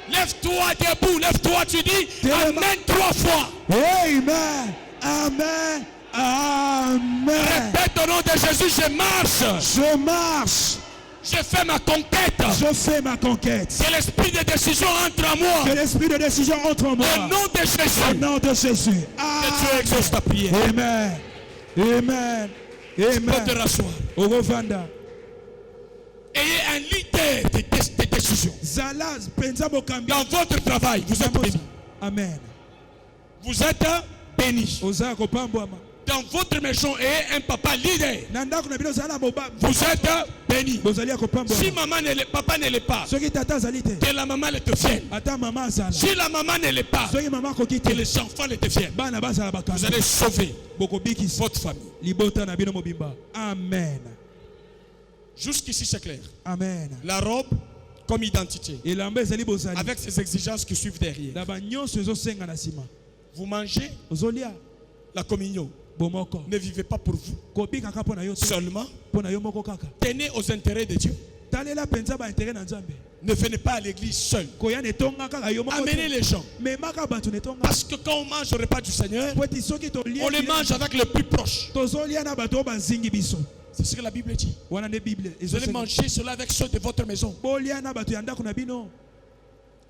S1: Lève-toi debout. Lève-toi. Tu dis amen 3 fois.
S2: amen amen amen
S1: Répète au nom de Jésus. Je marche.
S2: je marche
S1: Je fais ma conquête.
S2: je fais ma conquête
S1: Que l'esprit de décision entre en moi.
S2: que l'esprit de décision entre en moi
S1: Au nom de
S2: au
S1: Jésus.
S2: nom de Jésus
S1: Que Dieu exauce ta prière.
S2: amen amen
S1: Tu peux te
S2: amen
S1: rasseoir.
S2: okovanda
S1: leader des décisions.
S2: Zala penza bokambi.
S1: Dans votre travail, vous êtes béni.
S2: Amen.
S1: Vous êtes béni.
S2: Oza kopambwama.
S1: Dans votre maison et un papa leader,
S2: Nanda kuna bino zala moba.
S1: vous êtes béni.
S2: Bozali kopambwama.
S1: Si maman ne l'est, papa ne l'est pas,
S2: Soki tata zali te.
S1: que la maman le devienne.
S2: Ata mama zala.
S1: Si la maman ne l'est pas,
S2: Soki mama
S1: que
S2: kokite.
S1: les enfants le deviennent.
S2: Bana bazala bakanga.
S1: Vous allez sauver
S2: Boko bikisi.
S1: votre famille.
S2: Libota na bino mobimba. Amen.
S1: Jusqu'ici c'est clair.
S2: Amen.
S1: La robe comme identité,
S2: Elamba ezali bozali.
S1: avec ces exigences qui suivent derrière.
S2: Na ba nyonso ezosenga na sima.
S1: Vous mangez
S2: Ozolia
S1: la communion.
S2: bomoko.
S1: Ne vivez pas pour vous
S2: Kobika kaka pona yo te.
S1: seulement.
S2: Pona yo moko kaka.
S1: Tenez aux intérêts de Dieu.
S2: Talela penza ba intérêt na Nzambe.
S1: Ne venez pas à l'église seul.
S2: Koya netonga kaka yo moko.
S1: Amenez les gens.
S2: Mais maka batu netonga.
S1: Parce que quand on mange le repas du Seigneur,
S2: Pweti soki to lia.
S1: on les mange avec le plus proche.
S2: Tozolia na bato banzingi biso.
S1: C'est ce que la Bible dit.
S2: Wana ne Bible.
S1: Vous allez manger cela avec ceux de votre maison.
S2: Bolia na bato ya ndako na bino.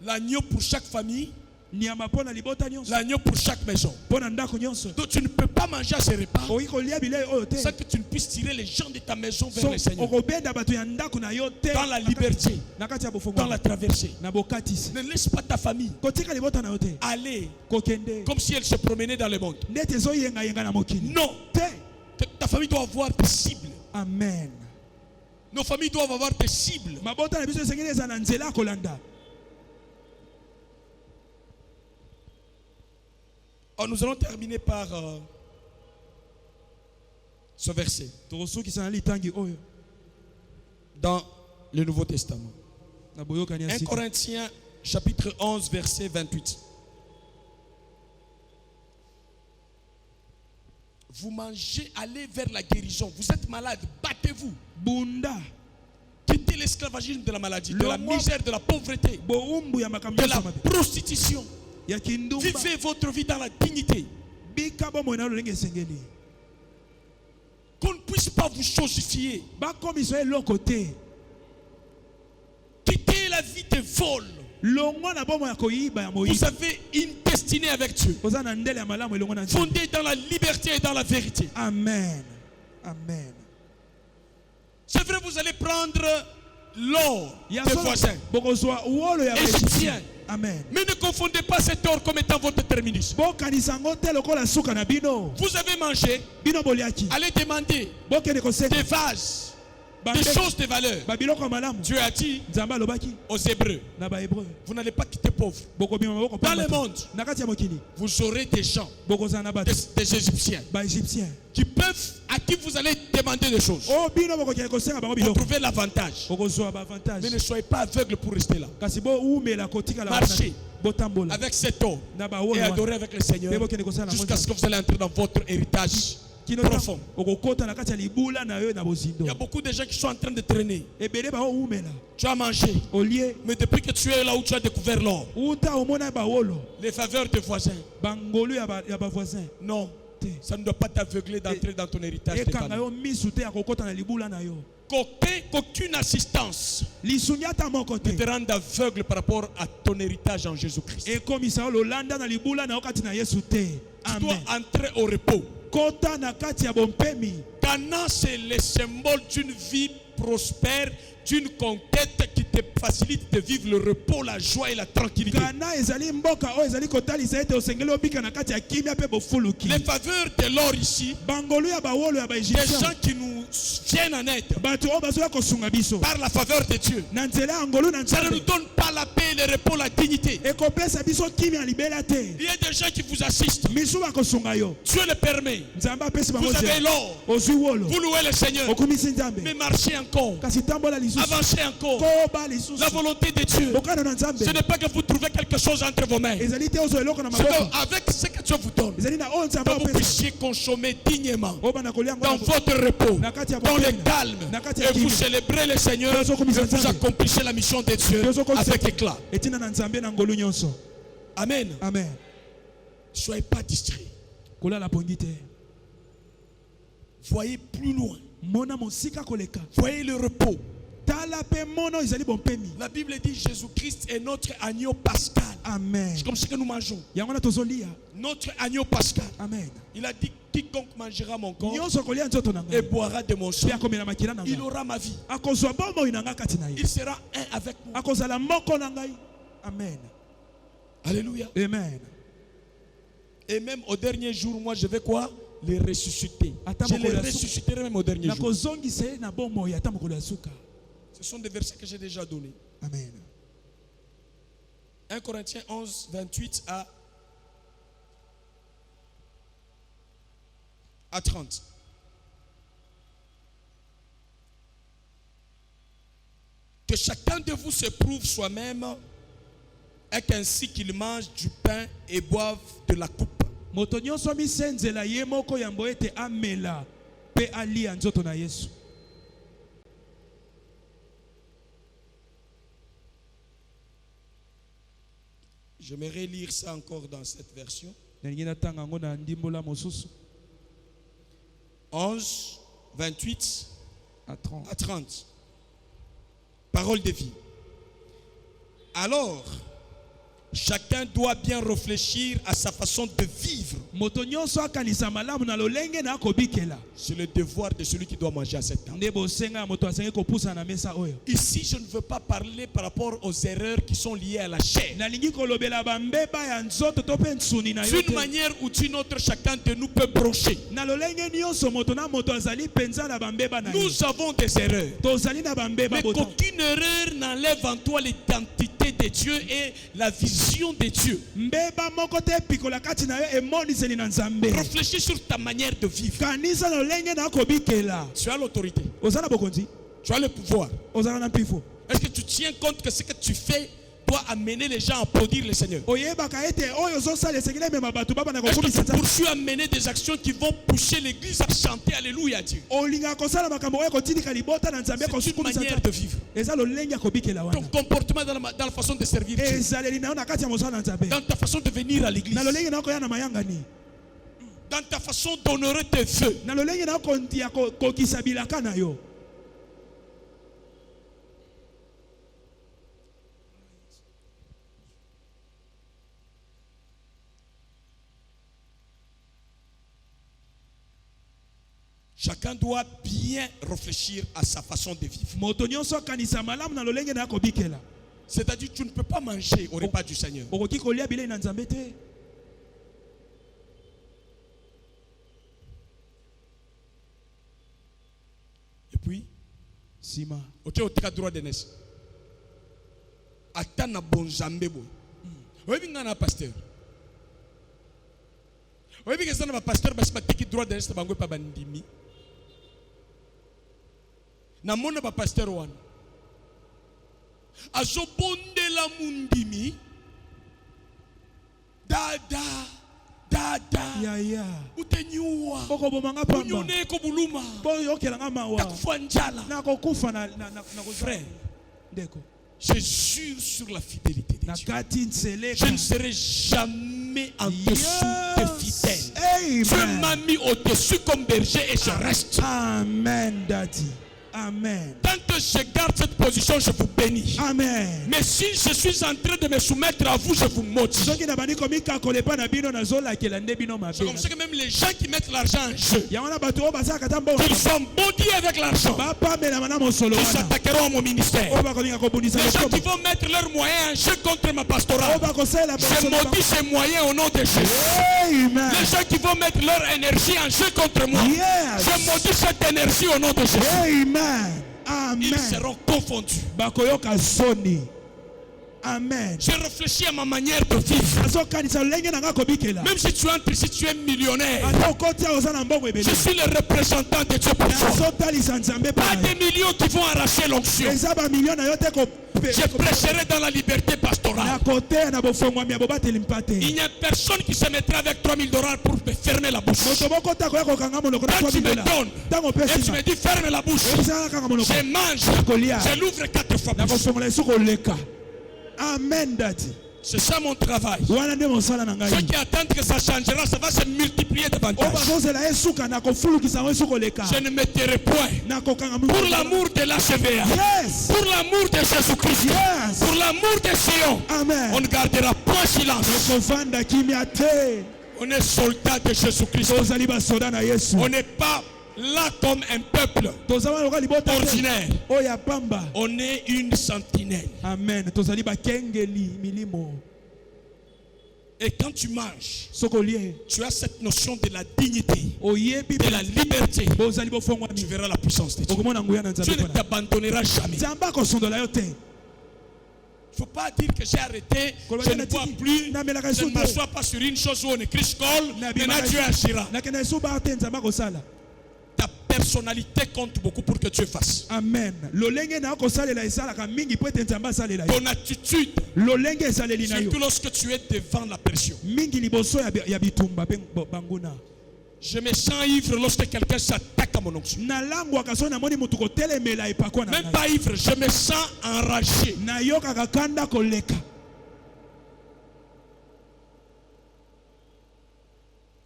S1: L'agneau pour chaque famille,
S2: Nyama pona libota nyonso.
S1: l'agneau pour chaque maison.
S2: Pona ndako nyonso.
S1: Donc tu ne peux pas manger à ces repas
S2: Oyi kolia bilei oyo te.
S1: sans que tu ne puisses tirer les gens de ta maison vers
S2: So
S1: le Seigneur.
S2: okobenda bato ya ndako na yo te.
S1: Dans la liberté,
S2: Nakati ya bofongo.
S1: dans la traversée.
S2: Na bokatisi.
S1: Ne laisse pas ta famille
S2: Kotika libota na yo te.
S1: aller
S2: Kokende.
S1: comme si elle se promenait dans le monde.
S2: Ndete zo yenga yenga na mokili.
S1: Non,
S2: Te.
S1: ta famille doit avoir des cibles.
S2: Amen.
S1: Nos familles doivent avoir des cibles.
S2: Mabota na biso esengeli eza na nzela kolanda.
S1: Alors, nous allons terminer par ce verset
S2: Tokosuki sana litangi oyo.
S1: dans le Nouveau Testament.
S2: Na boyokani ya
S1: 1
S2: sika.
S1: Corinthiens chapitre 11 verset 28. Vous mangez, allez vers la guérison. Vous êtes malade, battez-vous.
S2: Bunda.
S1: Quittez l'esclavagisme de la maladie, de la misère, de la pauvreté,
S2: Boumbu ya makambo
S1: de la
S2: sama.
S1: prostitution.
S2: Ya kindumba.
S1: Vivez votre vie dans la dignité.
S2: Bika bomo na lolenge sengeli.
S1: Qu'on ne puisse pas vous chosifier.
S2: Ba comme ils sont l'autre côté.
S1: Quittez la vie de vol.
S2: Longo na bomo ya koyiba ya
S1: Vous
S2: moyiba.
S1: avez une destinée avec Dieu.
S2: Oza na ndele ya malamu elongo na Nzambe.
S1: Fondée dans la liberté et dans la vérité.
S2: Amen. Amen.
S1: C'est vrai, vous allez prendre l'or
S2: Ya
S1: des
S2: so-
S1: voisins.
S2: Bokozwa uolo ya
S1: Égyptien.
S2: Amen.
S1: Mais ne confondez pas cet or comme étant votre terminus.
S2: Bokanisa ngo te lokola suka na bino.
S1: Vous avez mangé,
S2: Bino boliaki.
S1: allez demander
S2: Bokende kosenga.
S1: des vases, des choses de valeur.
S2: Ba biloko ya malamu.
S1: Dieu a dit
S2: Nzambe alobaki
S1: aux Hébreux,
S2: na ba hébreu.
S1: vous n'allez pas quitter pauvre.
S2: Bokobima maboko
S1: Dans
S2: pamba
S1: le
S2: te.
S1: monde,
S2: Na kati ya mokili.
S1: vous aurez des gens,
S2: Bokozana na bato.
S1: des Égyptiens,
S2: Ba égyptien.
S1: à qui vous allez demander des choses.
S2: Oh bino bokokende kosenga bango
S1: Vous
S2: biloko.
S1: trouvez l'avantage.
S2: Bokozwa ba avantage.
S1: Mais ne soyez pas aveugle pour rester là.
S2: Kasi bo umela kotika la
S1: Marchez
S2: botambola.
S1: avec cet or
S2: Na ba
S1: et
S2: wolo.
S1: adorez avec le Seigneur jusqu'à ce que vous allez entrer dans votre héritage profond.
S2: Okokota na kati ya libula na yo na bozindo.
S1: Il y a beaucoup de gens qui sont en train de traîner.
S2: Ebele ba umela.
S1: Tu as mangé,
S2: Olie
S1: mais depuis que tu es là où tu as découvert l'or,
S2: uta omona ba wolo.
S1: les faveurs des voisins,
S2: Bangolu ya ba voisin.
S1: non,
S2: Te.
S1: ça ne doit pas t'aveugler d'entrer dans ton héritage.
S2: Ekanga yo misu te akokota na libula na yo.
S1: Qu'aucune assistance
S2: Lisunyata moko
S1: ne
S2: te.
S1: te rende aveugle par rapport à ton héritage en Jésus-Christ.
S2: Ekomisa yo lolanda na libula na okati na Yesu te.
S1: Tu dois
S2: Amen.
S1: entrer au repos.
S2: Kota na kati ya bompemi.
S1: Canaan, c'est le symbole d'une vie prospère, d'une conquête qui te facilite de vivre le repos, la joie et la tranquillité.
S2: Kana ezali mboka o ezali kotalisa ete osengeli obika na kati ya kimia pe bofuluki.
S1: Les faveurs de l'or ici,
S2: Bangolu ya bawolo ya ba
S1: des
S2: Égyptiens.
S1: gens qui nous viennent en aide
S2: Bato o bazoya kosunga biso.
S1: par la faveur de Dieu.
S2: Na nzela ya ngolu na
S1: Ça ne nous
S2: Nzambe.
S1: donne pas la paix, le repos, la dignité.
S2: Ekopesa biso kimia libela te.
S1: Il y a des gens qui vous assistent.
S2: Misu bakosunga yo.
S1: Dieu le permet.
S2: Nzambe apesi bango
S1: Vous avez
S2: nzela.
S1: l'or.
S2: Ozwi wolo.
S1: Vous louez le Seigneur.
S2: Okumisi Nzambe.
S1: Mais marchez encore.
S2: Kasi tambola lisusu.
S1: Avancez encore.
S2: Koba lisusu.
S1: La volonté de Dieu.
S2: Bokana na Nzambe.
S1: Ce n'est pas que vous trouvez quelque chose entre vos mains.
S2: Ezali te ozo eloko na
S1: C'est
S2: maboko.
S1: qu'avec ce que Dieu vous donne,
S2: Ezali na o Nzambe
S1: que vous
S2: opesa.
S1: puissiez consommer dignement
S2: Oba na kolia
S1: dans
S2: ngo.
S1: votre repos,
S2: Na kati ya
S1: dans le
S2: bopena.
S1: calme,
S2: Na kati ya
S1: et vous
S2: kimia.
S1: célébrez le Seigneur et vous accomplissez la mission de Dieu avec éclat.
S2: Etina na Nzambe na ngolu nyonso.
S1: Amen.
S2: Amen.
S1: Soyez pas distraits.
S2: Kola la pongi te.
S1: Voyez plus loin.
S2: Mona mosika koleka.
S1: Voyez le repos. La Bible dit Jésus-Christ est notre agneau pascal.
S2: Amen.
S1: C'est comme ce que nous mangeons. Notre agneau pascal.
S2: Amen.
S1: Il a dit quiconque mangera mon corps et boira de mon sang, il aura ma vie. Il sera un avec moi.
S2: Amen.
S1: Alléluia.
S2: Amen.
S1: Et même au dernier jour, moi je vais quoi? Les ressusciter. Je les ressusciterai même au dernier jour. Ce sont des versets que j'ai déjà donnés.
S2: Amen.
S1: 1 Corinthiens 11, 28 à 30. Que chacun de vous se prouve soi-même et qu'ainsi qu'il mange du pain et boive de la coupe. J'aimerais lire ça encore dans cette version. 11, 28 à 30. Parole de vie. Alors, chacun doit bien réfléchir à sa façon de vivre. C'est le devoir de celui qui doit manger à cette table. Ici, je ne veux pas parler par rapport aux erreurs qui sont liées à la chair. D'une manière ou d'une autre, chacun de nous peut brocher. Nous avons des erreurs. Mais qu'aucune erreur n'enlève en toi l'identité de Dieu et la vision de Dieu. Réfléchis sur ta manière de vivre. Tu as l'autorité. Tu as le pouvoir. Est-ce que tu tiens compte que ce que tu fais doit amener les gens à applaudir le Seigneur? Est-ce que tu poursuis à mener des actions qui vont pousser l'église à chanter Alléluia à Dieu? C'est une manière de vivre. Ton comportement dans la façon de servir Dieu. Dans ta façon de venir à l'église. Dans ta façon d'honorer tes vœux. Chacun doit bien réfléchir à sa façon de vivre. C'est-à-dire que tu ne peux pas manger au repas du Seigneur. Et puis, ok, au cas droit de naissance. Atana bonjambe boy. Oui, bien un pasteur. Oui, bien un pasteur, parce que droit de naissance, bango pas bandimi. Na mona ba pasteur wan azobondela mundimi dada utenyuwa unyone ko buluma takufa njala. Frère, je jure sur la fidélité de Dieu, je ne serai jamais en dessous des fidèles. Dieu m'a mis au-dessus comme berger et je reste.
S2: Amen, Daddy. Amen.
S1: Tant que je garde cette position, je vous bénis.
S2: Amen.
S1: Mais si je suis en train de me soumettre à vous, je vous maudis. C'est comme ça que même les gens qui mettent l'argent en jeu, ils sont maudits avec l'argent. Ils s'attaqueront à mon ministère. Les gens qui vont mettre leurs moyens en jeu contre ma pastorale, je maudis ces moyens au nom de Jésus.
S2: Amen.
S1: Les gens qui vont mettre leur énergie en jeu contre moi, je maudis cette énergie au nom de Jésus.
S2: Amen. Amen.
S1: Ils seront confondus.
S2: Amen.
S1: J'ai réfléchi à ma manière de vivre. Même si tu entres ici, tu es millionnaire. Je suis le représentant de Dieu pour toi. Pas des millions qui vont arracher l'onction. Je prêcherai dans la liberté pastorale. Il n'y a personne qui se mettra avec $3000 pour me fermer la bouche. Quand tu me donnes et tu me dis ferme la bouche, je mange, je l'ouvre 4 fois plus.
S2: Amen, Daddy.
S1: C'est ça mon travail. Ceux qui attendent que ça changera, ça va se multiplier davantage. Je ne me tairai point. Pour l'amour de l'HVA, pour l'amour de Jésus-Christ, pour l'amour de Sion, on ne gardera point silence. On est soldats de Jésus-Christ. On n'est pas là comme un peuple ordinaire. On est une sentinelle.
S2: Amen.
S1: Et quand tu manges, tu as cette notion de la dignité, de la liberté. Tu verras la puissance de Dieu. Tu ne t'abandonneras jamais. Il ne faut pas dire que j'ai arrêté, je ne bois plus, je ne m'assois pas sur une chose où on écrit Skol, maintenant Dieu agira. Ta personnalité compte beaucoup pour que Dieu fasse.
S2: Amen.
S1: Ton attitude, surtout lorsque tu es devant la pression. Je me sens ivre lorsque quelqu'un s'attaque à mon onction. Même pas ivre, je me sens enragé.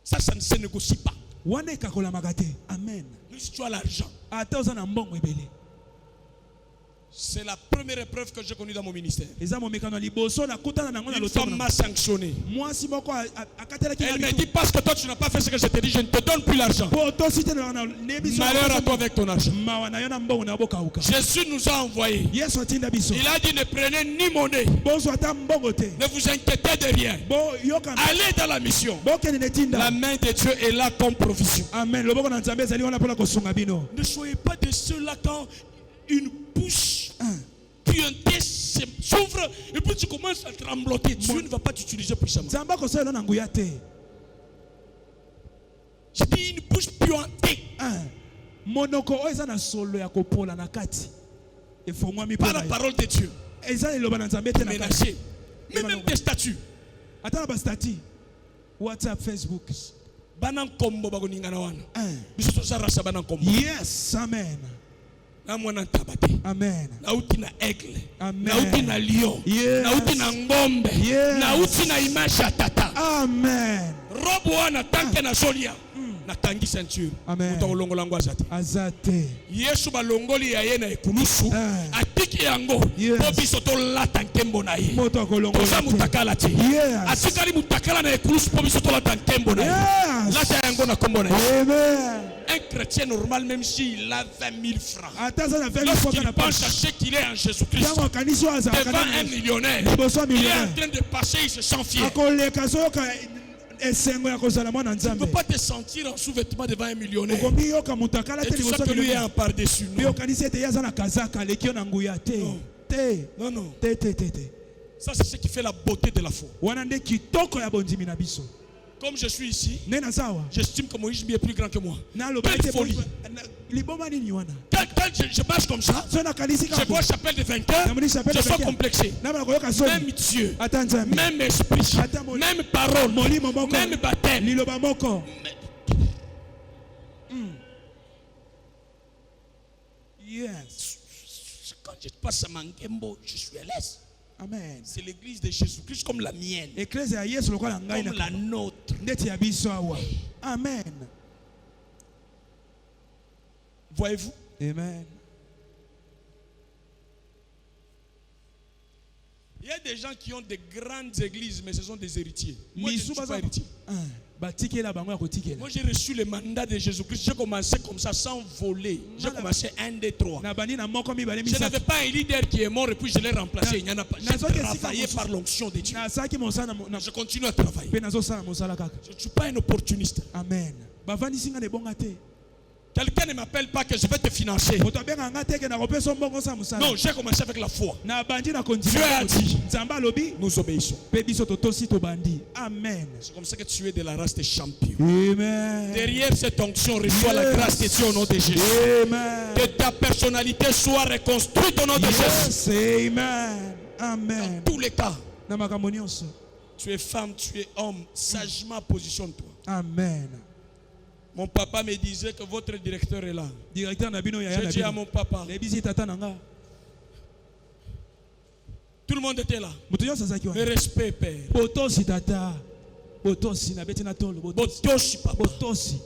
S1: Ça ne se négocie pas.
S2: Amen.
S1: Si tu as l'argent, c'est la première épreuve que j'ai connue dans mon ministère. Une femme m'a sanctionné. Elle m'a dit, parce que toi tu n'as pas fait ce que je t'ai dit, je ne te donne plus l'argent. Malheur à toi avec ton argent. Jésus nous a envoyés. Il a dit, ne prenez ni monnaie. Ne vous inquiétez de rien. Allez dans la mission. La main de Dieu est là comme provision.
S2: Amen.
S1: Ne soyez pas de ceux-là quand une bouche puantée s'ouvre et puis tu commences à trembloter. Dieu ne va pas t'utiliser puissamment. J'ai dit une bouche puantée. Par la parole de Dieu. Ménager. Même tes statuts.
S2: WhatsApp, Facebook. Yes, amen. Amen.
S1: Nauti na aigle, nauti na lion, nauti na ngombe, nauti na image ya tata.
S2: Amen.
S1: Robo wana tanke na solia. Na tangi ceinture.
S2: Amen.
S1: Utalongola ngwazate.
S2: Azate.
S1: Yesu balongoli ya yena ekulusu. Atiki yango. Po biso to lata nkembo na ye.
S2: Moto kolongola.
S1: Toza mutakala ti. Atikali mutakala na ekulusu po biso to lata nkembo na ye. Lata yango na kombo na ye.
S2: Amen.
S1: Un chrétien normal, même s'il a 20 000 francs,
S2: lorsqu'il
S1: pense à ce qu'il est en Jésus-Christ, devant un millionnaire, il est en train de passer, il se sent fier. Tu ne peux pas te sentir en sous-vêtement devant un millionnaire. Et tu sais que lui est en par-dessus. Non. Non. Ça, c'est ce qui fait la beauté de la foi. Comme je suis ici, j'estime que Moïse est plus grand que moi. Quelle folie. Quand je marche comme ça, je vois chapelle de vainqueur, je suis complexé. Même Dieu, même esprit, même parole, même baptême.
S2: Yes.
S1: Quand je passe à Mangembo, je suis à l'aise.
S2: Amen.
S1: C'est l'église de Jésus-Christ comme la mienne, comme la nôtre.
S2: Amen.
S1: Voyez-vous?
S2: Amen.
S1: Il y a des gens qui ont de grandes églises, mais ce sont des héritiers. Moi, je ne suis pas héritier. Moi, j'ai reçu le mandat de Jésus-Christ. J'ai commencé comme ça, sans voler. J'ai commencé 1, 2, 3. Je n'avais pas un leader qui est mort et puis je l'ai remplacé. Il n'y en a pas. J'ai travaillé par l'onction de Dieu. Je continue à travailler. Je ne suis pas un opportuniste.
S2: Amen.
S1: Quelqu'un ne m'appelle pas que je vais te financer. Non, j'ai commencé avec la foi. Dieu a dit, nous obéissons.
S2: Amen.
S1: C'est comme ça que tu es de la race des champions.
S2: Amen.
S1: Derrière cette onction, reçois la grâce de Dieu au nom de Jésus.
S2: Amen.
S1: Que ta personnalité soit reconstruite au nom de Jésus.
S2: Amen. Amen.
S1: Dans tous les cas, tu es femme, tu es homme, sagement positionne-toi.
S2: Amen.
S1: Mon papa me disait que votre directeur est là. Je dis à mon papa, Tout le monde était là.
S2: Moto nyonso azalaki
S1: Le
S2: wana.
S1: respect, Père.
S2: Botosi tata. Botosi na beti na tolo.
S1: Botoshi, papa.
S2: Botosi.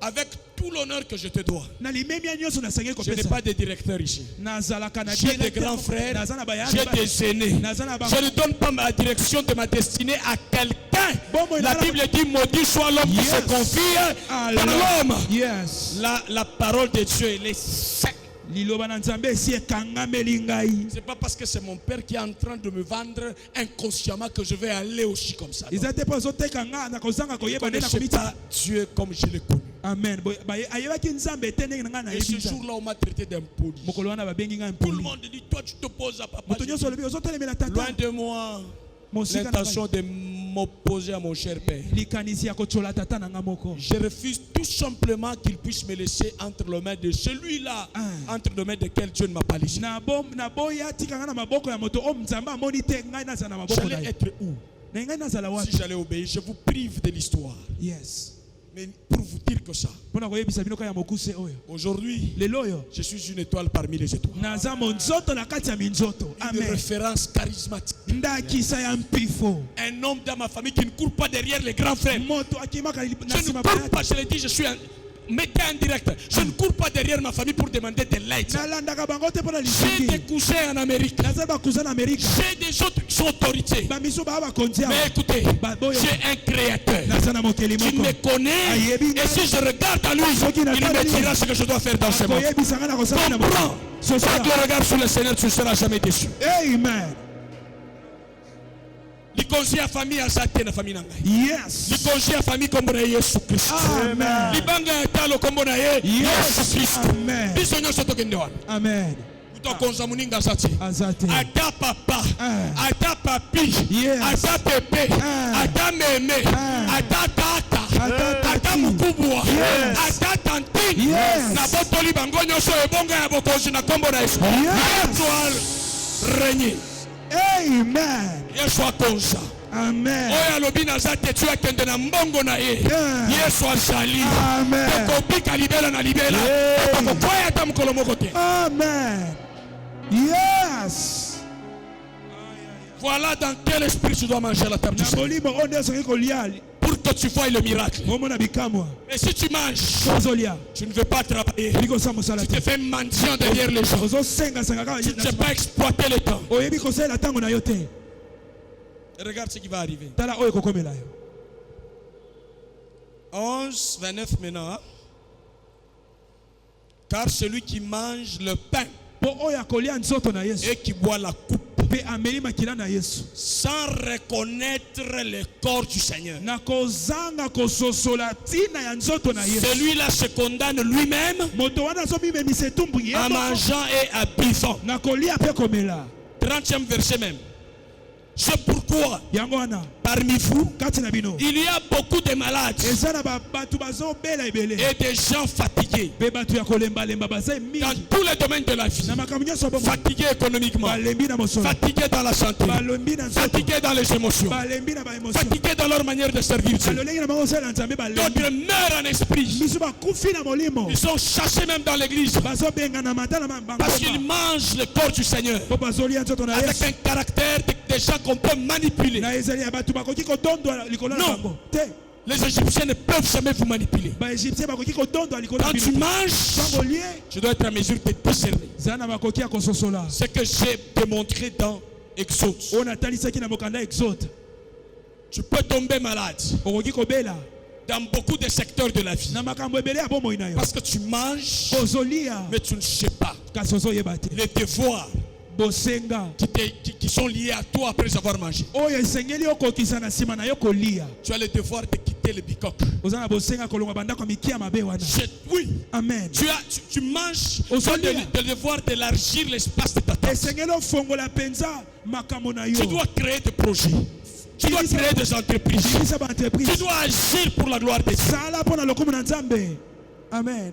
S1: Avec tout l'honneur que je te dois.
S2: Na limemia nyonso na sangeli
S1: Je n'ai
S2: kopesa.
S1: pas de directeur ici.
S2: Nazalaka na
S1: J'ai des grands frères,
S2: Nazana bayana.
S1: j'ai des aînés.
S2: Nazana ba.
S1: Je ne donne pas ma direction de ma destinée à quelqu'un.
S2: Bon,
S1: La Bible dit maudit soit l'homme qui se confie par l'homme.
S2: Yes.
S1: La parole de Dieu, elle est sec.
S2: Liloba na Nzambe esi ekangameli ngai.
S1: C'est pas parce que c'est mon père qui est en train de me vendre inconsciemment que je vais aller aussi comme ça.
S2: Ezate po zoteka nga na kozanga
S1: Je
S2: koyeba
S1: ne
S2: nde na
S1: connais
S2: komita.
S1: pas Dieu comme je l'ai connu.
S2: Amen. Ayebaki Nzambe te ndenge na nga na
S1: Et ce
S2: yebi.
S1: jour-là, on m'a traité d'impoli.
S2: Mokolo wana babengi ngai
S1: Tout le
S2: mpoli.
S1: monde dit, toi tu t'opposes à papa.
S2: Moto nyonso olobi ozotelemela tata.
S1: Loin de moi
S2: Mosika na
S1: l'intention
S2: ngai.
S1: de m'opposer à mon cher père.
S2: Likanisi ya kochola tata na nga moko.
S1: Je refuse tout simplement qu'il puisse me laisser entre les mains de celui-là, entre les mains desquels Dieu ne m'a pas laissé.
S2: Na boya tika nga na maboko ya moto o Nzambe amoni te ngai nazala na maboko na
S1: J'allais
S2: ye.
S1: être où
S2: Na ngai nazala
S1: si
S2: wapi?
S1: j'allais obéir? Je vous prive de l'histoire.
S2: Yes.
S1: Mais pour vous dire que ça,
S2: Pona koyebisa bino kaya mokuse oyo.
S1: aujourd'hui,
S2: Lelo oyo.
S1: je suis une étoile parmi les étoiles.
S2: Naza monzoto na kati ya minzoto.
S1: Une
S2: Amen.
S1: référence charismatique.
S2: Ndakisa ya mpifo.
S1: Un homme dans ma famille qui ne court pas derrière les grands frères.
S2: Moto akimaka na
S1: Je ne
S2: sima
S1: cours
S2: bayati.
S1: pas, je l'ai dit, je suis un métier en direct. Je ne cours pas derrière ma famille pour demander de l'aide.
S2: Nalandaka bango te pona
S1: J'ai des
S2: lisingi.
S1: cousins en Amérique.
S2: Naza bakuza na Amerika.
S1: J'ai des autres qui sont autorités.
S2: Bamiso ba bakonzi
S1: Mais
S2: awa.
S1: écoutez, j'ai un créateur
S2: Naza na mokeli
S1: qui
S2: moko.
S1: me connaît. Et si je regarde à lui, il me dira ce que je dois faire dans ce monde.
S2: Koyebisa nga na kosala na moko.
S1: Comprends. Quand tu regardes sur le Seigneur, tu ne seras jamais déçu.
S2: Amen.
S1: Likonzi ya famille azate na famille nangai.
S2: Yes.
S1: Likonzi ya famille kombo na Yesu Kristo.
S2: Amen.
S1: Libanga ya talo kombo na ye Yesu Kristo.
S2: Amen.
S1: Biso nyonso tokende wana.
S2: Amen.
S1: Tokonza muninga azate.
S2: Azate.
S1: Ata papa, ata papi,
S2: Yes.
S1: ata pepe, ata meme, ata tata, ata mukubwa, ata tantine.
S2: Yes.
S1: Na botoli bango nyonso ebonga ya bokonzi na kombo na Yesu.
S2: Yes.
S1: Étoile régner.
S2: Amen.
S1: Yesu akonza.
S2: Amen.
S1: Oyo alobi naza te tu akende na mbongo na ye. Yesu azali.
S2: Amen.
S1: Tokobika libela na libela. Tokokwea ata mokolo moko te.
S2: Amen. Yes.
S1: Voilà dans quel esprit tu dois manger la table du
S2: Na
S1: Seigneur.
S2: molimo o nde soki kolia.
S1: Pour que tu vois le miracle.
S2: Omona bikamwa.
S1: Et si tu manges,
S2: Ozolia.
S1: tu ne veux pas travailler.
S2: Biko sa mosala
S1: Tu te
S2: te.
S1: fais mendiant derrière les gens.
S2: Ozo senga senga ka.
S1: Tu ne sais pas exploiter le temps.
S2: Oyebi kosala tango na yo te.
S1: Regarde ce qui va arriver.
S2: Tala oyo kokomela yo.
S1: 11, 29 maintenant. Hein? Car celui qui mange le pain
S2: Po oyo akolia nzoto na Yesu.
S1: et qui boit la coupe
S2: Pe ameli makila na Yesu.
S1: sans reconnaître le corps du Seigneur,
S2: Na kozanga kososola tina ya nzoto na Yesu.
S1: celui-là se condamne lui-même
S2: Moto wana so mimemisa etumbu ye
S1: en
S2: moko.
S1: mangeant et en buvant.
S2: Na kolia pe komela.
S1: 30e verset même. C'est pourquoi
S2: Yango wana
S1: parmi vous,
S2: kati na bino.
S1: il y a beaucoup de malades
S2: Eza na batu bazobela ebele.
S1: et des gens fatigués
S2: Pe batu ya kolemba lemba baza mingi.
S1: dans tous les domaines de la vie.
S2: Na makambo nyonso bomo.
S1: Fatigués économiquement,
S2: Balembi na mosolo.
S1: fatigués dans la santé,
S2: Balombi na nzoto.
S1: fatigués dans les émotions,
S2: Balembi na ba emotion.
S1: fatigués dans leur manière de servir Dieu.
S2: Balolenge na bango sala nzambe balembi.
S1: D'autres meurent en esprit.
S2: Miso bakufi na molimo.
S1: Ils sont chassés même dans l'église
S2: Bazobenga na mata na bango.
S1: parce qu'ils mangent le corps du Seigneur
S2: Po bazolia nzoto na
S1: avec
S2: Yesu.
S1: un caractère des gens qu'on peut manipuler.
S2: Na ezali ya batu bakoki kodondwa likolo na
S1: Non.
S2: bango. Te.
S1: Les Égyptiens ne peuvent jamais vous manipuler.
S2: Ba Égyptien bakoki kodondwa likolo na
S1: Quand tu
S2: bino.
S1: manges,
S2: Bango lié.
S1: tu dois être en mesure de discerner.
S2: Zana bakoki ya kososola.
S1: Ce que j'ai démontré dans Exode.
S2: On atalisaki na mokanda Exode.
S1: Tu peux tomber malade
S2: Okoki kobela.
S1: dans beaucoup de secteurs de la vie.
S2: Na makambo ebele ya bomoi na yo.
S1: Parce que tu manges,
S2: Ozolia.
S1: mais tu ne sais pas
S2: Kasi ozoyeba te.
S1: les devoirs
S2: Bosenga.
S1: qui sont liés à toi après avoir mangé.
S2: Oyo esengeli okokisa na nsima na yo kolia.
S1: Tu as le devoir de quitter le bicoque.
S2: Oza na bosenga kolonga bandako mikia mabe wana.
S1: Oui,
S2: Amen.
S1: tu manges, tu as
S2: Ozolia.
S1: le devoir d'élargir l'espace de ta tente.
S2: Esengeli ofongola penza makambo na yo.
S1: Tu dois créer des projets. Tu dois créer des entreprises.
S2: Bisa ba entreprise.
S1: Tu dois agir pour la gloire de Dieu.
S2: Sala pona lokumu na Nzambe. Amen.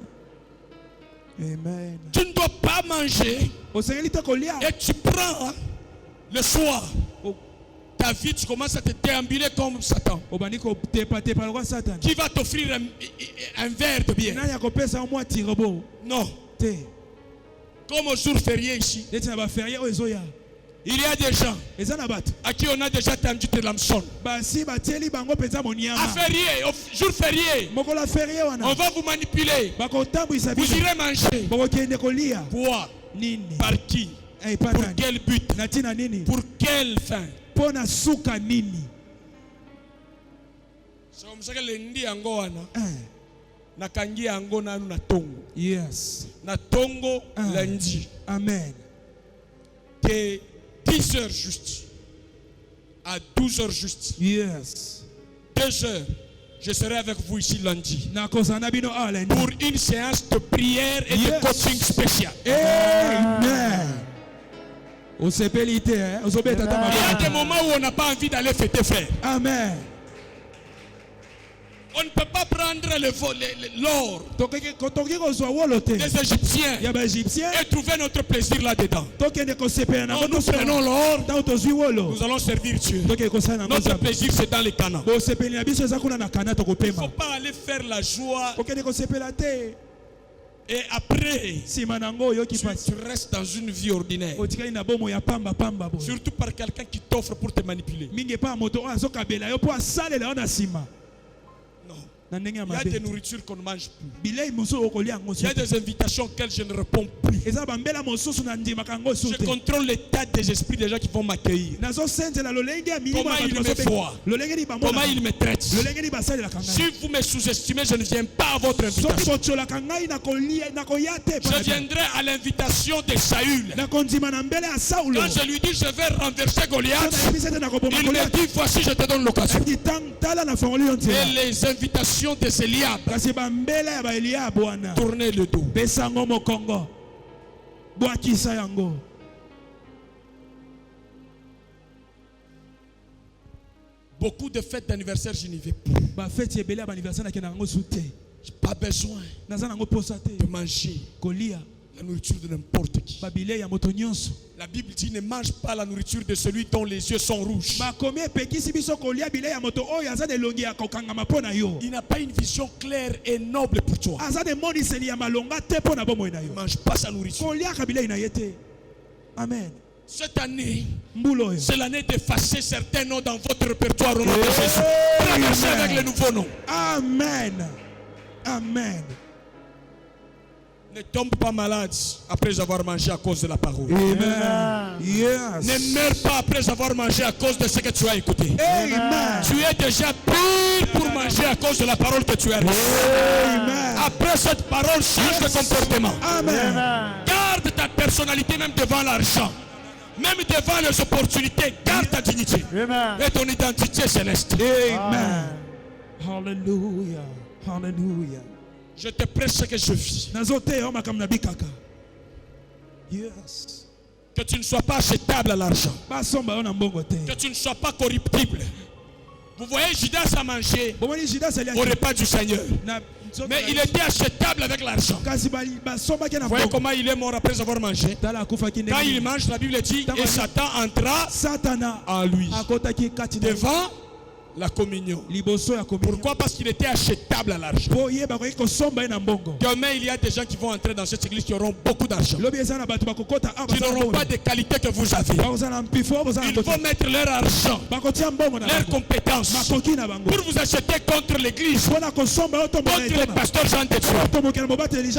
S2: Amen.
S1: Tu ne dois pas manger
S2: Osengeli te kolia.
S1: et tu prends le soir.
S2: O-
S1: Ta vie, tu commences à te déambuler comme Satan.
S2: Obandi ko tepa tepa lokwa Satan.
S1: Qui va t'offrir un verre de bière?
S2: Nani akopesa mwa tirobo.
S1: Non.
S2: Te.
S1: Comme au jour férié ici,
S2: Neti na ba ferie oyo ezoya.
S1: Il y a des gens à qui on a déjà tendu de l'hameçon. À férié, au jour férié, on va vous manipuler. Vous irez manger. Quoi? Par qui? Pour quel but? Pour quelle fin?
S2: Yes.
S1: Na tongo lundi.
S2: Amen.
S1: De 10h juste à 12h juste.
S2: Yes.
S1: 2h, je serai avec vous ici lundi.
S2: Pour
S1: une séance de prière et de coaching spécial.
S2: Amen. Il y
S1: a des moments où on n'a pas envie d'aller fêter, frère.
S2: Amen.
S1: On ne peut pas prendre l'or des Égyptiens et trouver notre plaisir là-dedans. Nous prenons l'or, nous allons servir Dieu. Notre plaisir, c'est dans les canaux. Il ne faut pas aller faire la joie et après, tu restes dans une vie ordinaire. Surtout par quelqu'un qui t'offre pour te manipuler. Il y a des nourritures qu'on ne mange plus. Il y a des invitations auxquelles je ne réponds plus. Je contrôle l'état des esprits des gens qui vont m'accueillir. Comment ils me voient, comment ils me traitent. Si vous me sous-estimez, je ne viens pas à votre invitation. Je viendrai à l'invitation de Saül. Quand je lui dis je vais renverser Goliath, il me dit voici je te donne l'occasion. Et les invitations de ces liabs, tournez le dos. Beaucoup de fêtes d'anniversaire, je n'y vais plus. Je n'ai pas besoin de manger la nourriture de n'importe qui. La Bible dit ne mange pas la nourriture de celui dont les yeux sont rouges. Il n'a pas une vision claire et noble pour toi. Ne mange pas sa nourriture.
S2: Amen.
S1: Cette année, c'est l'année d'effacer certains noms dans votre répertoire au nom de Jésus. Traversez avec les nouveaux noms.
S2: Amen. Amen.
S1: Ne tombe pas malade après avoir mangé à cause de la parole.
S2: Amen. Yes.
S1: Ne meurs pas après avoir mangé à cause de ce que tu as écouté.
S2: Amen.
S1: Tu es déjà pire pour manger à cause de la parole que tu as reçue. Après cette parole, change de comportement.
S2: Amen.
S1: Garde ta personnalité même devant l'argent. Même devant les opportunités, garde ta dignité.
S2: Amen.
S1: Et ton identité céleste.
S2: Amen. Hallelujah. Hallelujah.
S1: Je te prêche ce que je vis.
S2: Yes.
S1: Que tu ne sois pas achetable à l'argent. Que tu ne sois pas corruptible. Vous voyez, Judas a mangé au repas du Seigneur. Mais il était achetable avec l'argent. Vous voyez comment il est mort après avoir mangé. Quand il mange, la Bible dit, et Satan entra en lui. Devant la communion. Pourquoi? Parce qu'il était achetable à l'argent. Demain, il y a des gens qui vont entrer dans cette église qui auront beaucoup d'argent, qui n'auront pas de qualité que vous avez. Ils vont mettre leur argent, leurs compétences pour vous acheter contre l'église, contre les pasteurs Jean de Dieu.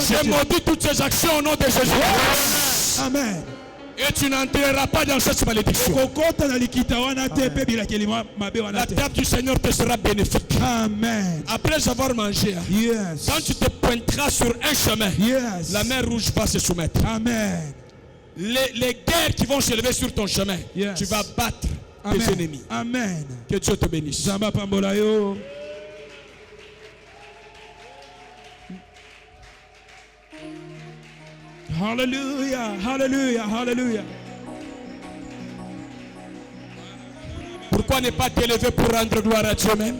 S1: Je maudis toutes ces actions au nom de Jésus.
S2: Amen.
S1: Et tu n'entreras pas dans cette malédiction. La table du Seigneur te sera bénéfique.
S2: Amen.
S1: Après avoir mangé, quand tu te pointeras sur un chemin, la mer rouge va se soumettre.
S2: Amen.
S1: Les guerres qui vont se lever sur ton chemin, tu vas battre tes ennemis.
S2: Amen.
S1: Que Dieu te bénisse.
S2: Hallelujah, hallelujah, hallelujah.
S1: Pourquoi ne pas t'élever pour rendre gloire à Dieu même?